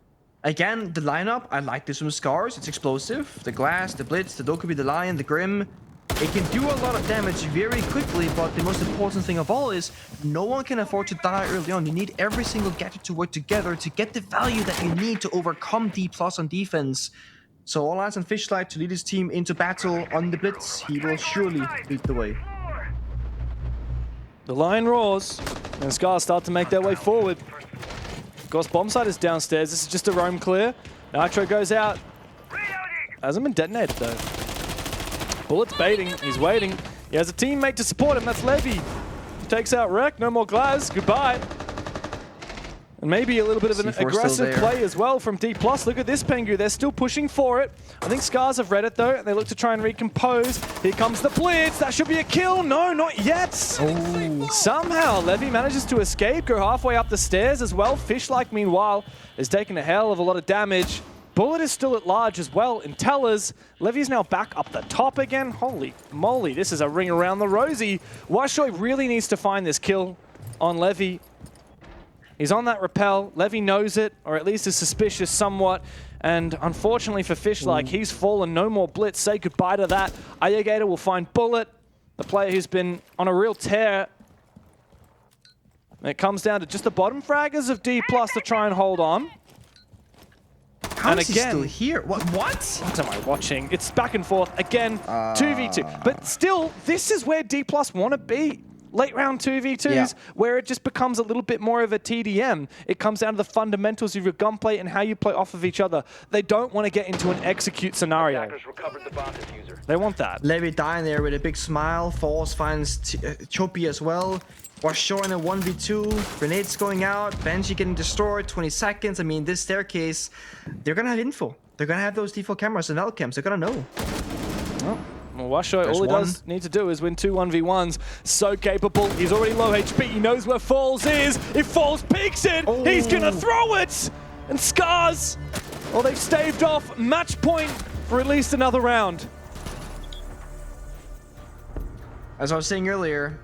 Again, the lineup, I like this from SCARZ. It's explosive. The Glass, the Blitz, the Dokubi, the Lion, the Grim. It can do a lot of damage very quickly, but the most important thing of all is no one can afford to die early on. You need every single gadget to work together to get the value that you need to overcome DPLUS on defense. So all eyes on Fishlight to lead his team into battle on the Blitz. He will surely lead the way. The Lion roars, and SCARZ start to make their way forward. Of course, Bombsite is downstairs. This is just a roam clear. Nitro goes out. Hasn't been detonated, though. Bullet's baiting. He's waiting. He has a teammate to support him. That's Levy. Takes out Rek. No more Glaz. Goodbye. And maybe a little bit of an aggressive play as well from DPLUS. Look at this, Pengu. They're still pushing for it. I think SCARZ have read it, though, and they look to try and recompose. Here comes the Blitz. That should be a kill. No, not yet. Oh. Somehow, Levy manages to escape, go halfway up the stairs as well. Fishlike, meanwhile, is taking a hell of a lot of damage. Bullet is still at large as well in Tellers. Levy's now back up the top again. Holy moly, this is a ring around the rosy. Washoy really needs to find this kill on Levy. He's on that rappel. Levy knows it, or at least is suspicious somewhat. And unfortunately for Fishlike, he's fallen. No more Blitz. Say goodbye to that. Ayagator will find Bullet, the player who's been on a real tear. And it comes down to just the bottom fraggers of DPLUS to try and hold on. How is he still here? What? What am I watching? It's back and forth again, 2v2. But still, this is where DPLUS want to be. Late round 2v2s, where it just becomes a little bit more of a TDM. It comes down to the fundamentals of your gunplay and how you play off of each other. They don't want to get into an execute scenario. They want that. Levy dying there with a big smile. Force finds Choppy as well. Was showing a 1v2. Grenades going out. Banshee getting destroyed. 20 seconds. I mean, this staircase, they're going to have info. They're going to have those default cameras and L-cams. They're going to know. Well, Washoy, all he does need to do is win 2 1v1s. So capable. He's already low HP. He knows where Falls is. If Falls peeks it, he's going to throw it. And SCARZ, well, they've staved off match point for at least another round. As I was saying earlier,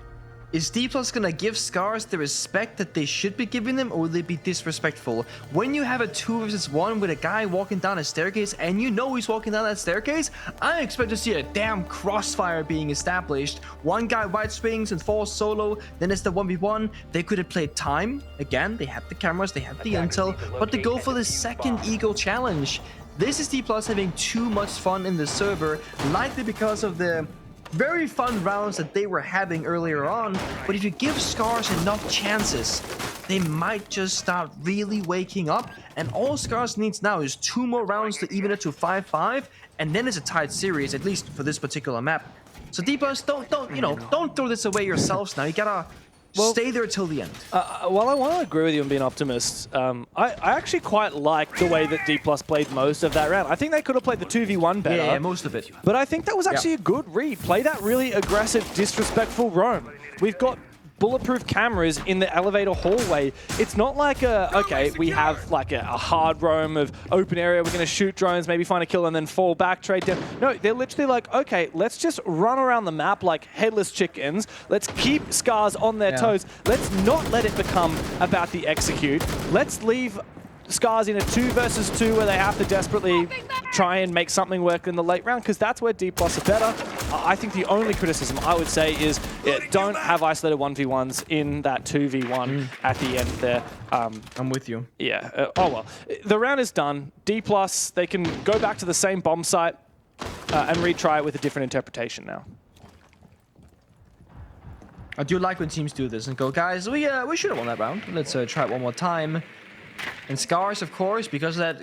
is DPLUS gonna give SCARZ the respect that they should be giving them, or will they be disrespectful? When you have a 2 versus 1 with a guy walking down a staircase and you know he's walking down that staircase, I expect to see a damn crossfire being established. One guy white swings and falls solo, then it's the 1v1. They could have played time. Again, they have the cameras, they have the intel, but to go for the second Eagle challenge. This is DPLUS having too much fun in the server, likely because of the very fun rounds that they were having earlier on, but if you give SCARZ enough chances, they might just start really waking up, and all SCARZ needs now is 2 more rounds to even it to 5-5, and then it's a tied series, at least for this particular map. So DPLUS, don't throw this away yourselves now. You gotta Stay there till the end. While I want to agree with you and be an optimist, I actually quite like the way that DPLUS played most of that round. I think they could have played the 2v1 better. Yeah, most of it. But I think that was actually a good read. Play that really aggressive, disrespectful roam. We've got bulletproof cameras in the elevator hallway. It's not like okay, we have like a hard roam of open area, we're going to shoot drones, maybe find a kill and then fall back, trade down. No, they're literally like, okay, let's just run around the map like headless chickens. Let's keep SCARZ on their toes. Let's not let it become about the execute. Let's leave SCARZ in a 2 versus 2 where they have to desperately try and make something work in the late round, because that's where DPLUS are better. I think the only criticism I would say is don't have isolated 1v1s in that 2v1 at the end there. I'm with you. Yeah. Oh, well. The round is done. DPLUS, they can go back to the same bomb site and retry it with a different interpretation now. I do like when teams do this and go, guys, we should have won that round. Let's try it one more time. And SCARZ, of course, because of that,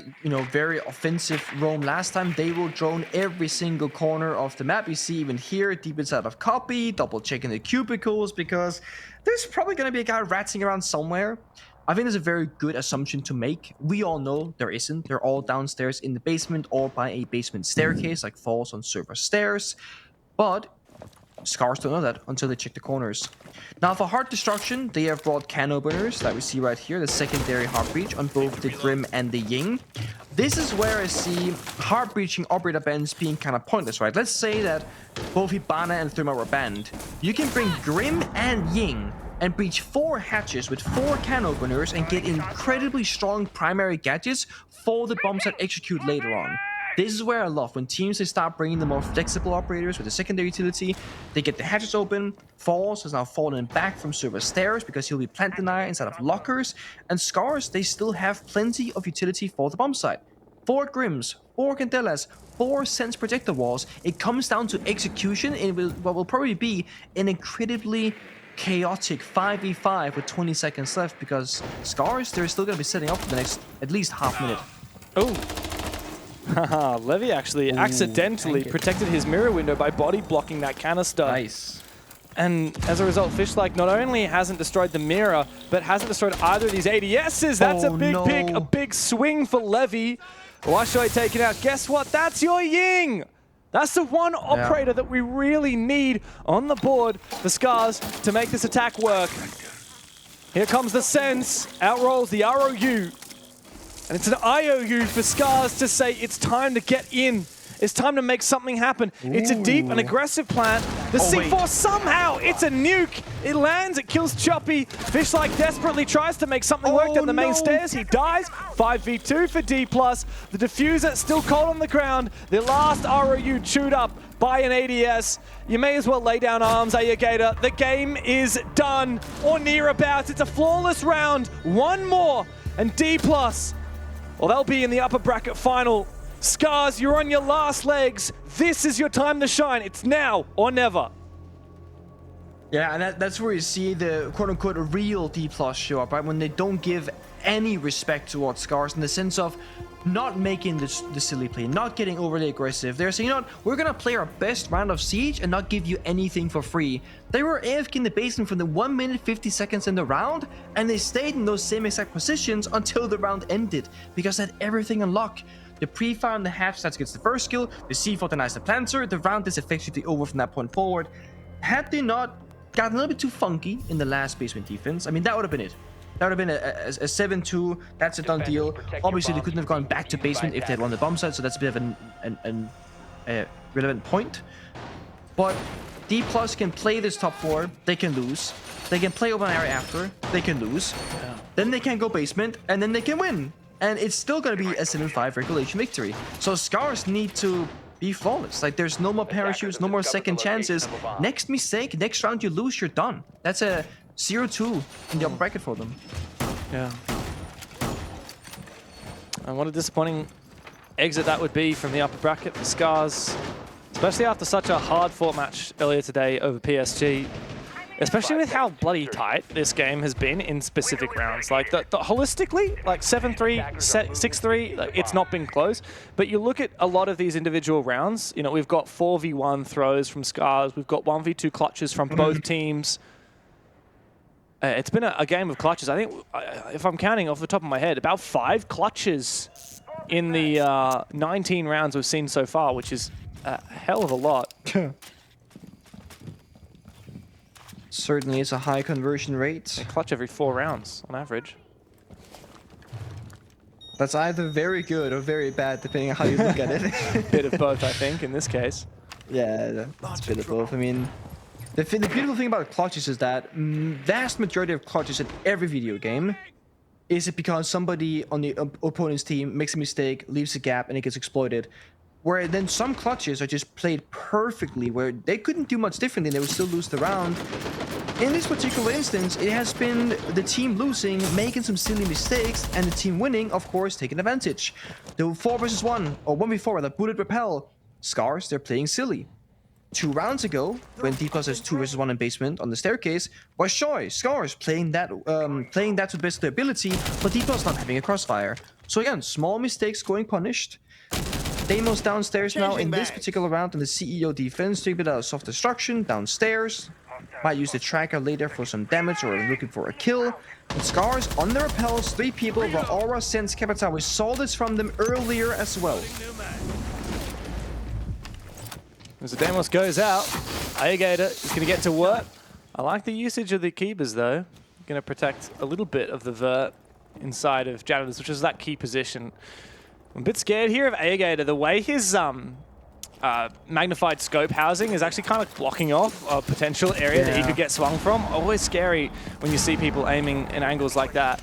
very offensive roam last time, they will drone every single corner of the map. You see even here, deep inside of copy, double checking the cubicles, because there's probably going to be a guy ratting around somewhere. I think that's a very good assumption to make. We all know there isn't. They're all downstairs in the basement or by a basement staircase, like falls on server stairs. But SCARZ don't know that until they check the corners. Now for hard destruction, they have brought can openers that we see right here, the secondary hard breach on both the Grim and the Ying. This is where I see hard breaching operator bans being kind of pointless, right? Let's say that both Hibana and Thermal were banned. You can bring Grim and Ying and breach 4 hatches with 4 can openers and get incredibly strong primary gadgets for the bombs that execute later on. This is where I love when teams they start bringing the more flexible operators with the secondary utility. They get the hatches open. Falls has now fallen back from server stairs because he'll be plant denier instead of lockers. And SCARZ, they still have plenty of utility for the bomb site. 4 Grims, 4 Candelas, 4 Sense projector walls. It comes down to execution in what will probably be an incredibly chaotic 5v5 with 20 seconds left, because SCARZ, they're still going to be setting up for the next at least half minute. Oh. Haha, Levy actually accidentally protected his mirror window by body blocking that canister. Nice. And as a result, Fishlike not only hasn't destroyed the mirror, but hasn't destroyed either of these ADSs. That's a big pick, a big swing for Levy. Washoy taken out. Guess what? That's your Ying! That's the one operator that we really need on the board for SCARZ to make this attack work. Here comes the Sense. Out rolls the ROU. And it's an IOU for SCARZ to say it's time to get in. It's time to make something happen. Ooh. It's a deep and aggressive plant. The C4 somehow, it's a nuke. It lands, it kills Choppy. Fishlike desperately tries to make something work down the main stairs. He dies. 5v2 for DPLUS. The diffuser still cold on the ground. The last ROU chewed up by an ADS. You may as well lay down arms, Ayagator. The game is done, or near about. It's a flawless round. One more, and DPLUS, well, they'll be in the upper bracket final. SCARZ, you're on your last legs. This is your time to shine. It's now or never. Yeah, and that's where you see the quote-unquote real DPLUS show up, right? When they don't give any respect towards SCARZ in the sense of not making the silly play, not getting overly aggressive. They're saying, you know what, we're going to play our best round of Siege and not give you anything for free. They were AFK in the basement for the 1 minute 50 seconds in the round, and they stayed in those same exact positions until the round ended, because they had everything unlocked. The pre-fire on the hatch that gets the first kill, the C4 denies the planter, the round is effectively over from that point forward. Had they not gotten a little bit too funky in the last basement defense, I mean, that would have been it. That would have been a 7-2. That's a done deal. Obviously, they couldn't have gone back to basement if they had won the bomb site, so that's a bit of a relevant point. But DPLUS can play this top 4. They can lose. They can play open area after. They can lose. Yeah. Then they can go basement, and then they can win. And it's still going to be a 7-5 regulation victory. So SCARZ need to be flawless. Like, there's no more parachutes, no more second chances. Next mistake, next round you lose, you're done. That's a 0-2 in the upper bracket for them. Yeah. And what a disappointing exit that would be from the upper bracket for SCARZ, especially after such a hard-fought match earlier today over PSG. Especially with how bloody tight this game has been in specific rounds. Like, holistically, like 7-3, 6-3, like, it's not been close. But you look at a lot of these individual rounds, you know, we've got 4v1 throws from SCARZ, we've got 1v2 clutches from both teams. It's been a game of clutches. I think, if I'm counting off the top of my head, about 5 clutches in the 19 rounds we've seen so far, which is a hell of a lot. Certainly it's a high conversion rate. They clutch every 4 rounds on average. That's either very good or very bad, depending on how you look at it. Bit of both, I think, in this case. Yeah, it's a bit of both. I mean, the beautiful thing about clutches is that vast majority of clutches in every video game is it because somebody on the opponent's team makes a mistake, leaves a gap, and it gets exploited. Where then some clutches are just played perfectly, where they couldn't do much differently, they would still lose the round. In this particular instance, it has been the team losing, making some silly mistakes, and the team winning, of course, taking advantage. The 4 versus 1, or 1v4, the bullet repel, SCARZ, they're playing silly. 2 rounds ago, when DPLUS has 2 versus 1 in basement on the staircase, was SCARZ playing that to the best of their ability, but DPLUS not having a crossfire. So again, small mistakes going punished. Deimos downstairs now in this particular round in the CEO defense, doing a bit of soft destruction downstairs. Might use the tracker later for some damage or looking for a kill. And SCARZ on the repels, 3 people, while Aura sends Capita. We saw this from them earlier as well. As the Deimos goes out, Alligator is going to get to work. I like the usage of the keepers though. Going to protect a little bit of the vert inside of Janitors, which is that key position. I'm a bit scared here of Alligator. The way his magnified scope housing is actually kind of blocking off a potential area that he could get swung from. Always scary when you see people aiming in angles like that.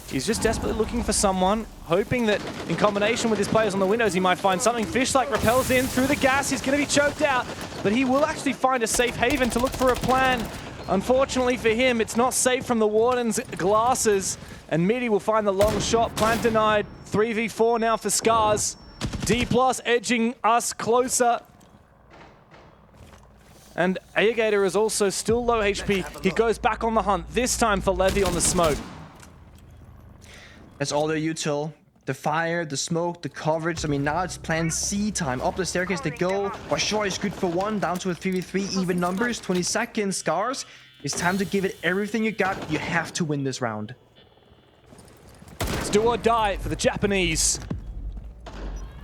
He's just desperately looking for someone, hoping that in combination with his players on the windows, he might find something. Fish-like repels in through the gas. He's going to be choked out, but he will actually find a safe haven to look for a plan. Unfortunately for him, it's not safe from the Warden's glasses, and Midi will find the long shot. Plant denied. 3v4 now for SCARZ. DPLUS edging us closer. And Alligator is also still low HP. He goes back on the hunt, this time for Levy on the smoke. That's all their util. The fire, the smoke, the coverage. I mean, now it's plan C time. Up the staircase they go. Bashor is good for 1, down to a 3v3, even numbers. 20 seconds, SCARZ. It's time to give it everything you got. You have to win this round. It's do or die for the Japanese.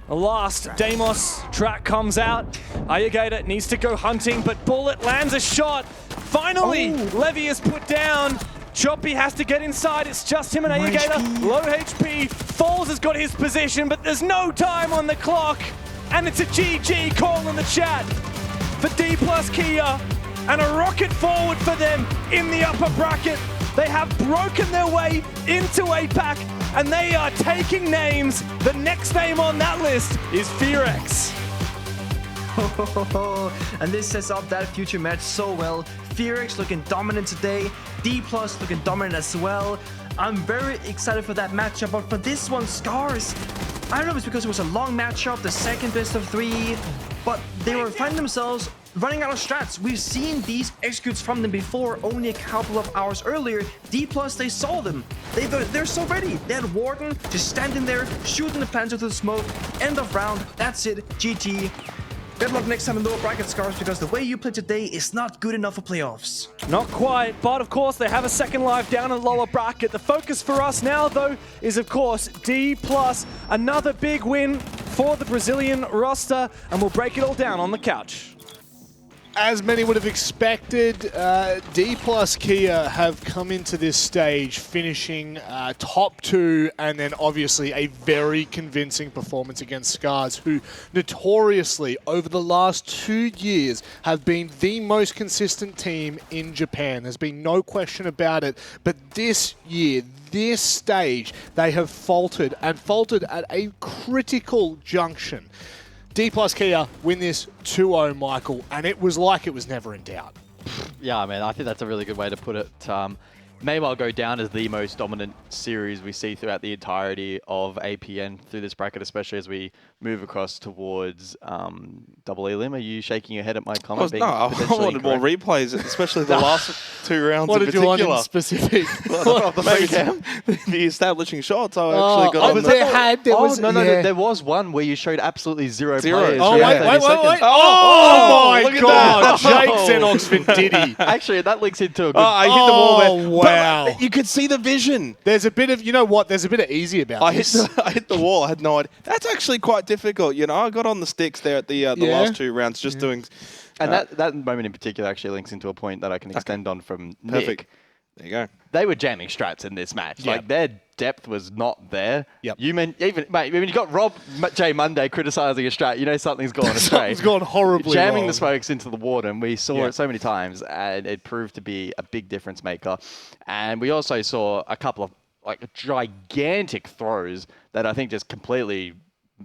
The last Deimos track comes out. Alligator needs to go hunting, but Bullet lands a shot. Finally, Levy is put down. Choppy has to get inside. It's just him and Alligator. Low HP. Falls has got his position, but there's no time on the clock. And it's a GG call in the chat for DPLUS Kia. And a rocket forward for them in the upper bracket. They have broken their way into APAC, and they are taking names. The next name on that list is Fearex. And this sets up that future match so well. Fearex looking dominant today. DPLUS looking dominant as well. I'm very excited for that matchup, but for this one, SCARZ, I don't know if it's because it was a long matchup, the second best of 3, but they were finding themselves running out of strats. We've seen these executes from them before, only a couple of hours earlier. DPLUS, they saw them. They're so ready. They had Warden just standing there, shooting the plants into the smoke. End of round. That's it. GG. Good luck next time in lower bracket, SCARZ, because the way you play today is not good enough for playoffs. Not quite, but of course they have a second life down in lower bracket. The focus for us now, though, is of course DPLUS. Another big win for the Brazilian roster, and we'll break it all down on the couch. As many would have expected, DPLUS Kia have come into this stage finishing top 2, and then obviously a very convincing performance against SCARZ, who notoriously over the last 2 years have been the most consistent team in Japan. There's been no question about it, but this year, this stage, they have faltered, and faltered at a critical junction. DPLUS Kia win this 2-0, Michael, and it was like it was never in doubt. Yeah, man, I think that's a really good way to put it. May well go down as the most dominant series we see throughout the entirety of APN through this bracket, especially as we move across towards Double Elim. Are you shaking your head at my comment? No, I wanted more replays, especially the last 2 rounds what in particular. What did you want in specific? The establishing shots. I actually got there was one where you showed absolutely zero players. Oh, wait. Oh my God. Jake Xenox Diddy. Actually, that links into a good... I hit them all there. Wow. You could see the vision. There's a bit of, you know what? There's a bit of easy about this. I hit the wall. I had no idea. That's actually quite difficult. You know, I got on the sticks there at the last 2 rounds just doing... And that moment in particular actually links into a point that I can extend on from Perfect. Nick. There you go. They were jamming strats in this match. Yep. Like, their depth was not there. Yep. Mate, when you got Rob J. Monday criticizing a strat, you know something's gone astray. Something's gone horribly Jamming wrong. the smokes into the water, and we saw it so many times, and it proved to be a big difference maker. And we also saw a couple of gigantic throws that I think just completely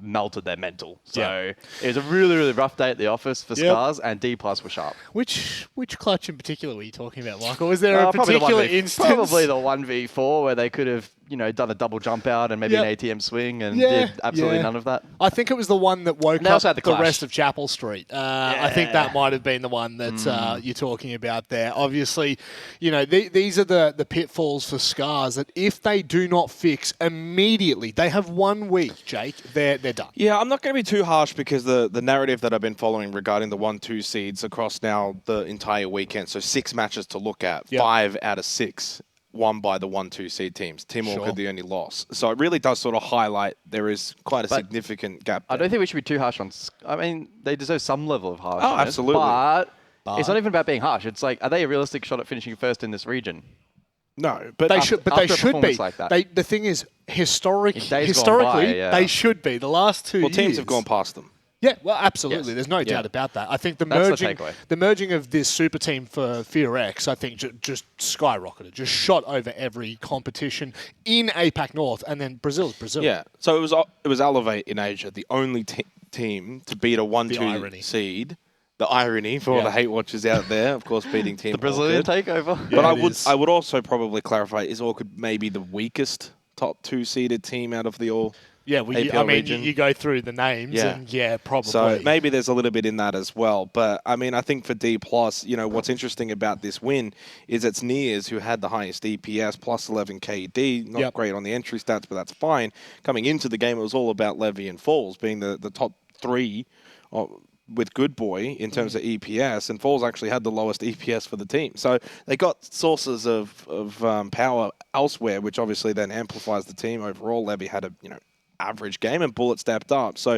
melted their mental. So it was a really, really rough day at the office for SCARZ, and DPLUS were sharp. Which clutch in particular were you talking about, Michael? Was there a particular instance? Probably the 1v4 where they could have, done a double jump out and maybe an ATM swing and did absolutely none of that. I think it was the one that woke up the rest of Chapel Street. I think that might have been the one that you're talking about there. Obviously, these are the pitfalls for SCARZ that if they do not fix immediately, they have 1 week, Jake, they're done. Yeah, I'm not going to be too harsh because the narrative that I've been following regarding the 1-2 seeds across now the entire weekend, so 6 matches to look at, 5 out of 6 won by the 1-2 seed teams. Team Orchid the only loss. So it really does sort of highlight there is quite a significant gap there. I don't think we should be too harsh on... I mean, they deserve some level of harshness. Oh, absolutely. But it's not even about being harsh. It's like, are they a realistic shot at finishing first in this region? No, but they should. But they should be. Like that. The thing is, historically, by, they should be. The last 2 years, teams have gone past them. Yeah, well, absolutely. There's no doubt about that. I think the merging of this super team for Fear X, I think, just skyrocketed, just shot over every competition in APAC North, and then Brazil's Brazil. Yeah, so it was Elevate in Asia, the only team to beat a 1-2 seed. The irony for all the hate watchers out there, of course, beating Team the Brazilian takeover. But I would also probably clarify: is Orchid maybe the weakest top 2 seeded team out of the all? Yeah, you go through the names, and probably. So maybe there's a little bit in that as well. But I mean, I think for DPLUS, what's interesting about this win is it's Nears who had the highest EPS, plus 11 KD. Not great on the entry stats, but that's fine. Coming into the game, it was all about Levy and Falls being the top 3 with Good Boy in terms of EPS, and Falls actually had the lowest EPS for the team. So they got sources of power elsewhere, which obviously then amplifies the team overall. Levy had a average game, and Bullet stepped up. So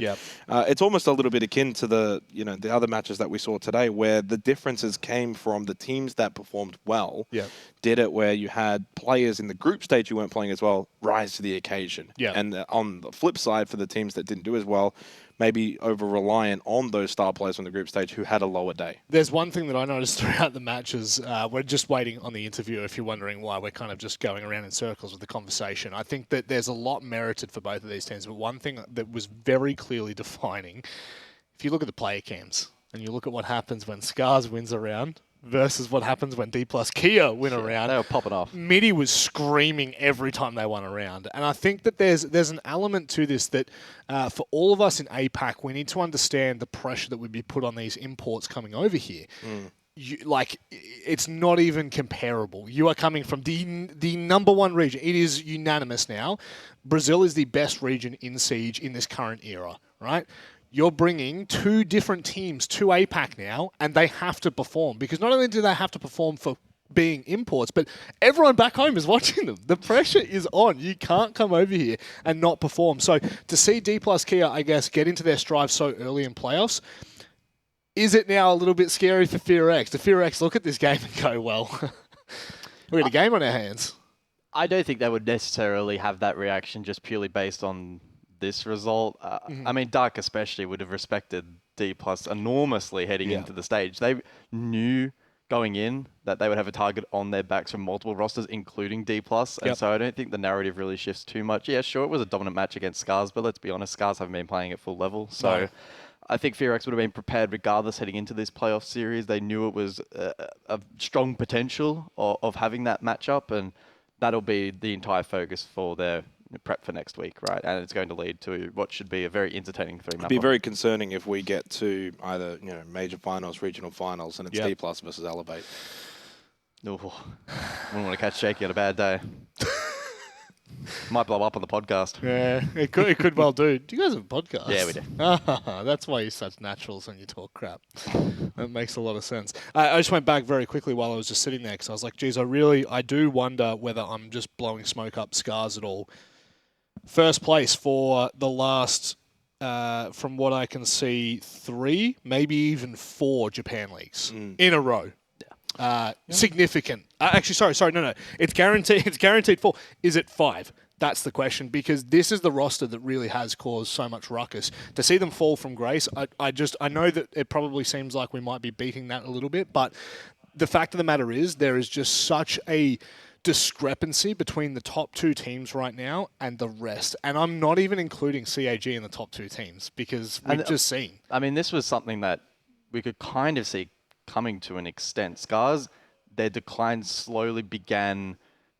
it's almost a little bit akin to the the other matches that we saw today, where the differences came from the teams that performed well. Did it where you had players in the group stage who weren't playing as well rise to the occasion. And on the flip side, for the teams that didn't do as well, maybe over-reliant on those star players from the group stage who had a lower day. There's one thing that I noticed throughout the matches. We're just waiting on the interview if you're wondering why we're kind of just going around in circles with the conversation. I think that there's a lot merited for both of these teams, but one thing that was very clearly defining, if you look at the player cams and you look at what happens when SCARZ wins a round versus what happens when DPLUS Kia win a round. They were popping off. Midi was screaming every time they won a round. And I think that there's an element to this that for all of us in APAC, we need to understand the pressure that would be put on these imports coming over here. It's not even comparable. You are coming from the #1 region. It is unanimous now. Brazil is the best region in Siege in this current era, right? You're bringing 2 different teams to APAC now, and they have to perform. Because not only do they have to perform for being imports, but everyone back home is watching them. The pressure is on. You can't come over here and not perform. So to see DPLUS Kia, I guess, get into their stride so early in playoffs, is it now a little bit scary for Fear X? Do Fear X look at this game and go, well, we got a game on our hands? I don't think they would necessarily have that reaction just purely based on this result. I mean, Dark especially would have respected DPLUS enormously heading into the stage. They knew going in that they would have a target on their backs from multiple rosters, including DPLUS. And so I don't think the narrative really shifts too much. Yeah, sure, it was a dominant match against SCARZ, but let's be honest, SCARZ haven't been playing at full level. So I think Fear X would have been prepared regardless heading into this playoff series. They knew it was a strong potential of having that matchup, and that'll be the entire focus for their prep for next week, right? And it's going to lead to what should be a very entertaining 3-mapper. It'd be very concerning if we get to either major finals, regional finals, and it's DPLUS versus Elevate. Oh, wouldn't want to catch Shaky on a bad day. Might blow up on the podcast. Yeah, it could well do. Do you guys have a podcast? Yeah, we do. That's why you're such naturals when you talk crap. That makes a lot of sense. I just went back very quickly while I was just sitting there because I was like, geez, I do wonder whether I'm just blowing smoke up SCARZ at all. First place for the last, from what I can see, 3, maybe even 4 Japan leagues in a row. Significant. Actually, sorry, no. It's guaranteed. It's guaranteed 4. Is it 5? That's the question, because this is the roster that really has caused so much ruckus. To see them fall from grace, I know that it probably seems like we might be beating that a little bit, but the fact of the matter is there is just such a discrepancy between the top 2 teams right now and the rest. And I'm not even including CAG in the top 2 teams because we've just seen. I mean, this was something that we could kind of see coming to an extent. SCARZ, their decline slowly began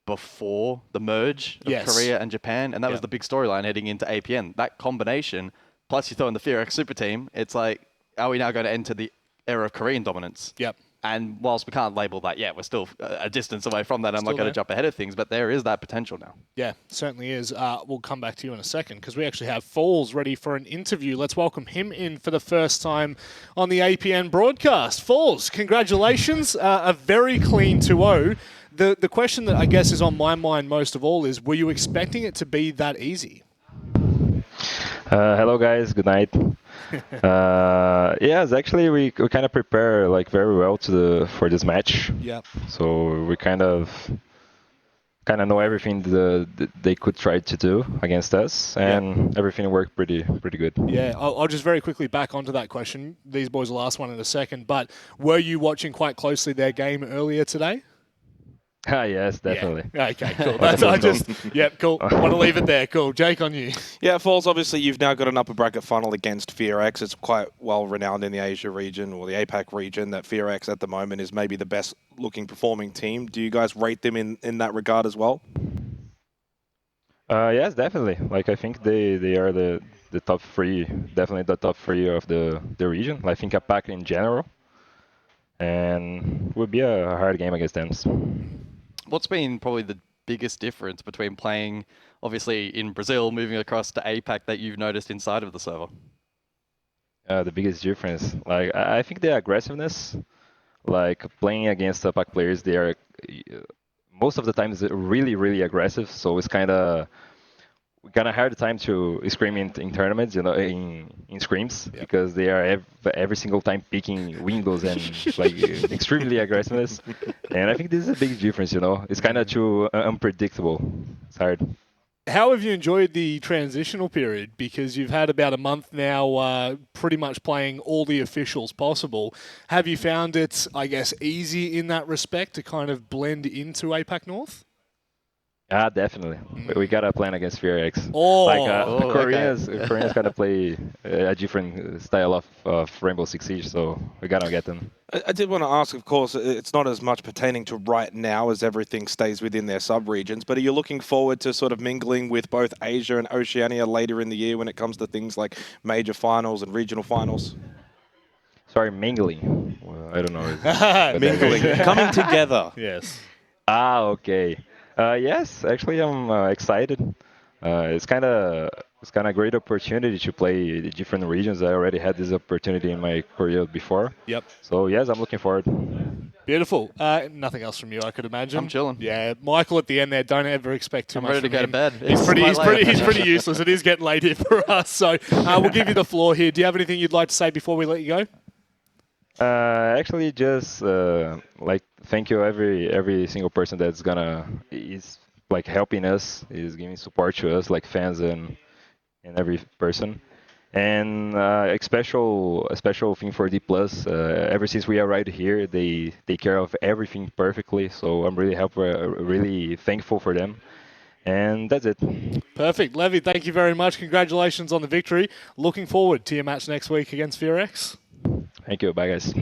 before the merge of Korea and Japan, and that was the big storyline heading into APN. That combination, plus you throw in the FearX super team, it's like, are we now going to enter the era of Korean dominance? Yep. And whilst we can't label that yet, we're still a distance away from that. I'm not going to jump ahead of things, but there is that potential now. Yeah, certainly is. We'll come back to you in a second because we actually have Falls ready for an interview. Let's welcome him in for the first time on the APN broadcast. Falls, congratulations. A very clean 2-0. The question that I guess is on my mind most of all is, were you expecting it to be that easy? Hello guys, good night. Yes, actually we kind of prepare like very well for this match. Yep. So we kind of know everything they could try to do against us, and everything worked pretty good. Yeah, I'll just very quickly back onto that question. These boys will ask one in a second, but were you watching quite closely their game earlier today? Yes, definitely. Yeah. Okay, cool. Cool. Want to leave it there. Cool. Jake, on you. Yeah, Falls, obviously you've now got an upper bracket final against FearX. It's quite well renowned in the Asia region or the APAC region that FearX at the moment is maybe the best looking performing team. Do you guys rate them in that regard as well? Yes, definitely. Like I think they are the top 3, definitely the top 3 of the region. I think APAC in general. And would be a hard game against them. What's been probably the biggest difference between playing, obviously, in Brazil, moving across to APAC that you've noticed inside of the server? The biggest difference, like I think the aggressiveness, like playing against APAC players, they are most of the time is really aggressive. So it's kind of hard time to scream in tournaments, you know, in scrims, because they are every single time picking windows and like extremely aggressiveness. And I think this is a big difference, you know. It's kind of too unpredictable. It's hard. How have you enjoyed the transitional period? Because you've had about a month now pretty much playing all the officials possible. Have you found it, I guess, easy in that respect to kind of blend into APAC North? Definitely. We got a plan against FearX. Koreans gotta play a different style of Rainbow Six Siege, so we gotta get them. I did want to ask, of course, it's not as much pertaining to right now as everything stays within their sub-regions, but are you looking forward to sort of mingling with both Asia and Oceania later in the year when it comes to things like major finals and regional finals? Sorry, mingling. Well, I don't know. Mingling. Coming together. Yes. Okay. Yes, actually I'm excited. It's kind of a great opportunity to play the different regions. I already had this opportunity in my career before. Yep. So yes, I'm looking forward. Beautiful. Nothing else from you, I could imagine. I'm chilling. Yeah, Michael at the end there. Don't ever expect too much. I'm ready to go to bed. He's pretty useless. It is getting late here for us. So we'll give you the floor here. Do you have anything you'd like to say before we let you go? Actually, just like thank you every single person that's is like helping us, is giving support to us, like fans and every person. And a special thing for DPLUS. Ever since we arrived here, they take care of everything perfectly. So I'm really thankful for them. And that's it. Perfect. Levy, thank you very much. Congratulations on the victory. Looking forward to your match next week against FearX. Thank you. Bye, guys.